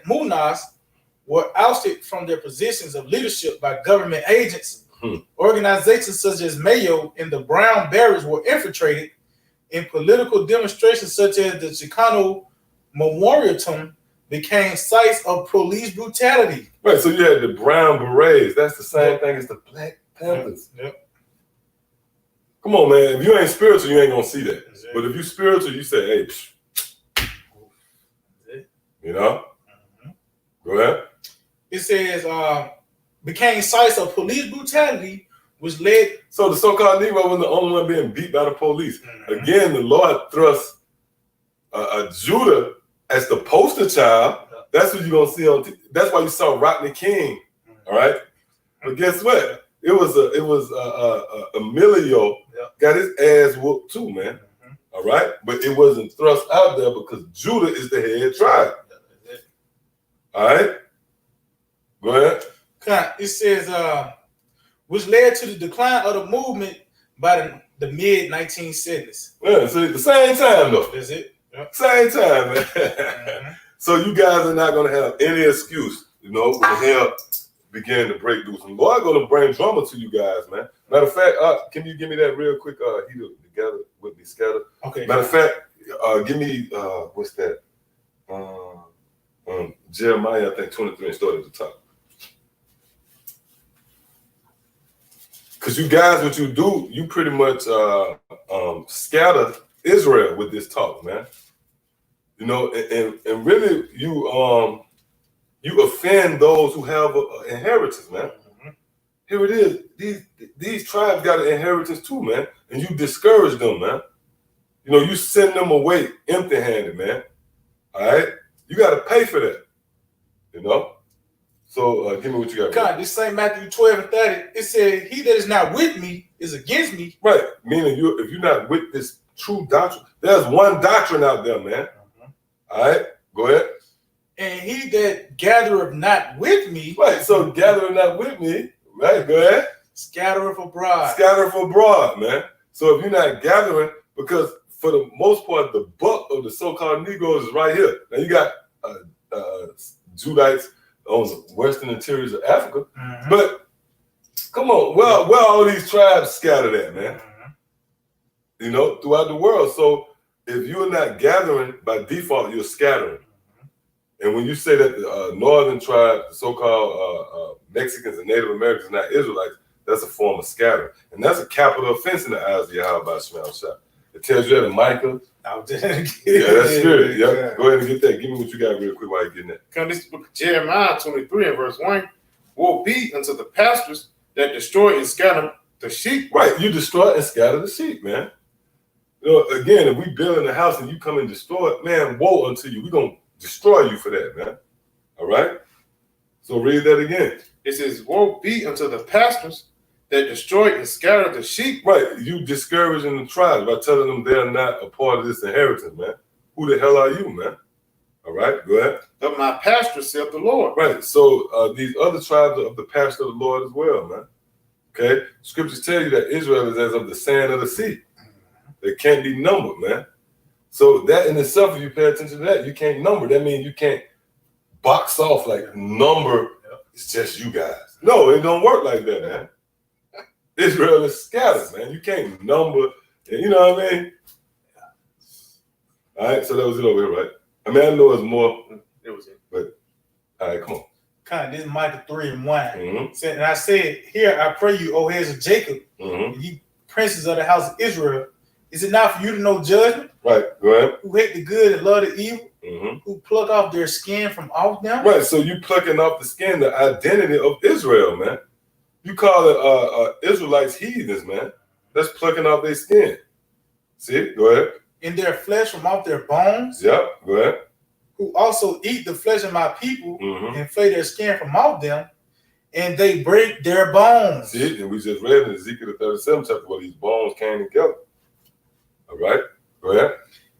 Munoz were ousted from their positions of leadership by government agents. Organizations such as Mayo and the Brown Berets were infiltrated in political demonstrations such as the Chicano Memoriatum became sites of police brutality. Right, so you had the Brown Berets. That's the same thing as the Black Panthers. Yep. Come on, man. If you ain't spiritual, you ain't going to see that. Exactly. But if you spiritual, you say, hey, Mm-hmm. Go ahead. It says, became sites of police brutality, which led. So the so-called Negro wasn't the only one being beat by the police. Mm-hmm. Again, the Lord thrust Judah as the poster child. That's what you're gonna see on. That's why you saw Rodney King. All right, but guess what? It was Emilio got his ass whooped too, man. Mm-hmm. All right, but it wasn't thrust out there because Judah is the head tribe. All right. Go ahead. It says, which led to the decline of the movement by the mid-1970s. Yeah, so the same time, though. That's it. Yep. Same time, man. Mm-hmm. So you guys are not going to have any excuse, when the hell began to break loose. And Lord going to bring drama to you guys, man. Matter of fact, can you give me that real quick? Together with me. scattered. Okay. Matter of fact, give me what's that? Jeremiah, I think 23 and start at the top. Because you guys, what you do, you pretty much scatter Israel with this talk, man. You know, and really you offend those who have an inheritance, man. Mm-hmm. Here it is. These tribes got an inheritance too, man. And you discourage them, man. You know, you send them away empty-handed, man. All right? You got to pay for that. You know? So give me what you got. God, this same Matthew 12 and 30, it said, he that is not with me is against me. Right. Meaning if you're not with this true doctrine, there's one doctrine out there, man. Mm-hmm. All right? Go ahead. And he that gathereth not with me. Right. So gathering not with me. Right. Go ahead. Scattereth abroad. Scattereth abroad, man. So if you're not gathering, because for the most part, the buck of the so-called Negroes is right here. Now you got Judites on the western interiors of Africa, Mm-hmm. but come on, where all these tribes scattered at, man? Mm-hmm. You know, throughout the world. So if you're not gathering, by default, you're scattering. Mm-hmm. And when you say that the northern tribe, the so-called Mexicans and Native Americans, not Israelites, that's a form of scattering. And that's a capital offense in the eyes of Yahweh Shemel Shah. It tells you that in Micah. Yeah, that's good. Yep. Go ahead and get that. Give me what you got real quick while you're getting that. Come this book of Jeremiah 23 and verse 1. Woe be unto the pastors that destroy and scatter the sheep. Right. You destroy and scatter the sheep, man. You know, again, if we build in the house and you come and destroy it, man, woe unto you. We're going to destroy you for that, man. All right? So read that again. It says, woe be unto the pastors that destroy and scatter the sheep. Right. You discouraging the tribes by telling them they're not a part of this inheritance, man. Who the hell are you, man? All right, go ahead. Of my pasture, saith the Lord. Right. So these other tribes are of the pasture of the Lord as well, man. Okay. Scriptures tell you that Israel is as of the sand of the sea. They can't be numbered, man. So that in itself, if you pay attention to that, you can't number. That means you can't box off like number. It's just you guys. No, it don't work like that, man. Israel is scattered, man. You can't number, you know what I mean? All right, so that was it over here, right? I mean, I know it's more. It was it. But, all right, come on. God, this is Micah 3 and 1. Mm-hmm. Said, and I said, here I pray you, O heads of Jacob, Mm-hmm. and ye princes of the house of Israel. Is it not for you to know judgment? Right, go ahead. Who hate the good and love the evil? Mm-hmm. Who pluck off their skin from off them? Right, so you plucking off the skin, the identity of Israel, man. You call it Israelites heathens, man. That's plucking off their skin. See, go ahead. In their flesh from off their bones. Yep, go ahead. Who also eat the flesh of my people Mm-hmm. and flay their skin from off them, and they break their bones. See, and we just read in Ezekiel the 37th chapter where these bones came together. All right, go ahead.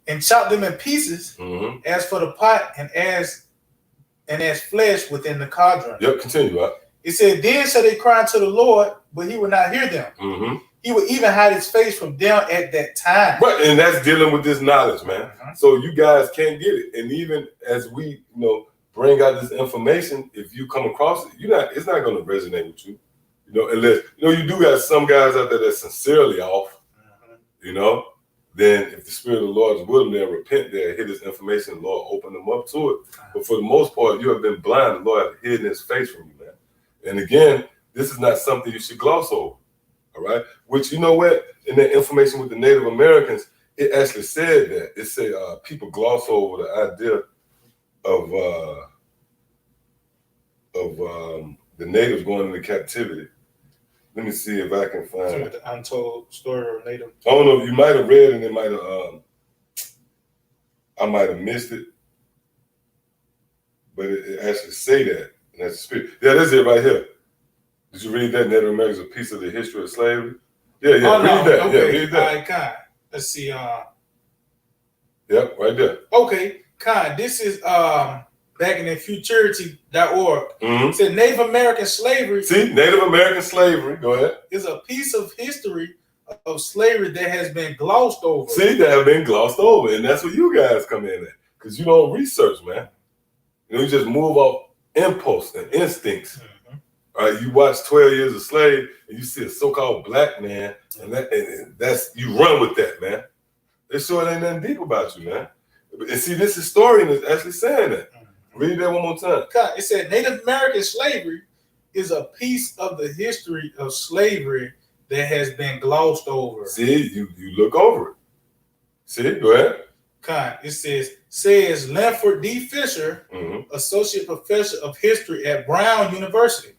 And chop them in pieces, Mm-hmm. as for the pot and as flesh within the cauldron. Yep, continue, right? It said, then shall they cry unto the Lord, but he will not hear them. Mm-hmm. He will even hide his face from them at that time. Right, and that's dealing with this knowledge, man. Mhm. So you guys can't get it. And even as we, bring out this information, if you come across it, it's not going to resonate with you. Unless, you do got some guys out there that's sincerely off, then if the Spirit of the Lord is with them, they'll repent, they'll hear this information, the Lord open them up to it. But for the most part, you have been blind, the Lord has hidden his face from you, man. And again, this is not something you should gloss over, all right? Which, you know what, in that information with the Native Americans, it actually said that. It said people gloss over the idea of the natives going into captivity. Let me see if I can find it. The untold story of native. I don't know if you might have read and it might have I might have missed it. But it actually say that. And that's the spirit. Yeah, that's it right here. Did you read that? Native Americans, a piece of the history of slavery? Yeah, read that. Okay. Yeah, read that. All right, Con. Let's see. Yep, right there. Okay, Con. This is back in the futurity.org. Mm-hmm. It said Native American slavery. See, Native American slavery. Go ahead. Is a piece of history of slavery that has been glossed over. See, that have been glossed over, and that's where you guys come in at, because you don't research, man. You just move off impulse and instincts. Mm-hmm. All right, you watch 12 Years a Slave, and you see a so-called black man, and that's you run with that, man. It sure ain't nothing deep about you, man. And see, this historian is actually saying that. Read that one more time. It said Native American slavery is a piece of the history of slavery that has been glossed over. See, you look over it. See, go ahead. It says Lanford D. Fisher, Associate Professor of History at Brown University.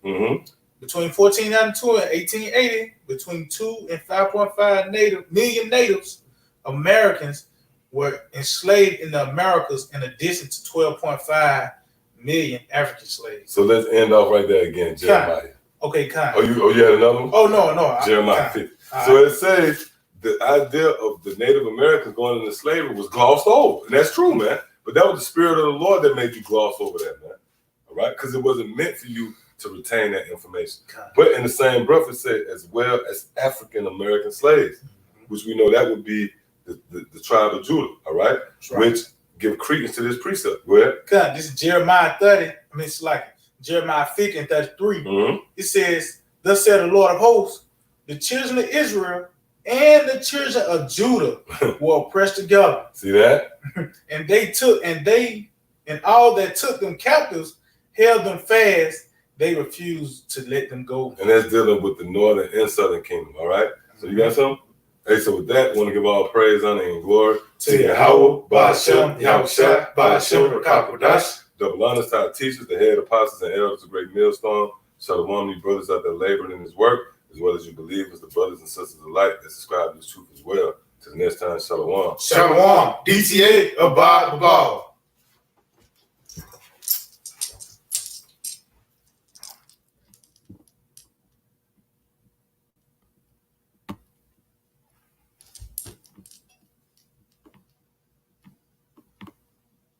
Between 1492 and 1880, between 2 and 5.5 million Natives Americans were enslaved in the Americas, in addition to 12.5 million African slaves. So let's end off right there again, Jeremiah. Okay, Oh, you had another one? Oh, no. Jeremiah 50. So it says the idea of the Native Americans going into slavery was glossed over. And that's true, man. But that was the spirit of the Lord that made you gloss over that, man. All right? Because it wasn't meant for you to retain that information. But in the same breath, it said as well as African American slaves, which we know that would be the tribe of Judah, all right? Which give credence to this precept. Go ahead. This is Jeremiah 30. It's like Jeremiah 50 and 33. It says, thus said the Lord of hosts, the children of Israel and the children of Judah were oppressed together. See that? and all that took them captives held them fast. They refused to let them go. And that's dealing with the northern and southern kingdom, all right? So you got something? Hey, so with that, I want to give all praise, honor, and glory to Yahweh, Ba'ashem, Yahushua, Ba'ashem, Rakakodash. Double honors to our teachers, the head apostles and elders of Great Millstone. Shalom, you brothers out there laboring in his work, as well as you believers, the brothers and sisters alike that subscribe to this truth as well. Till the next time, shalom. Shalom. DTA, Abad, Babal.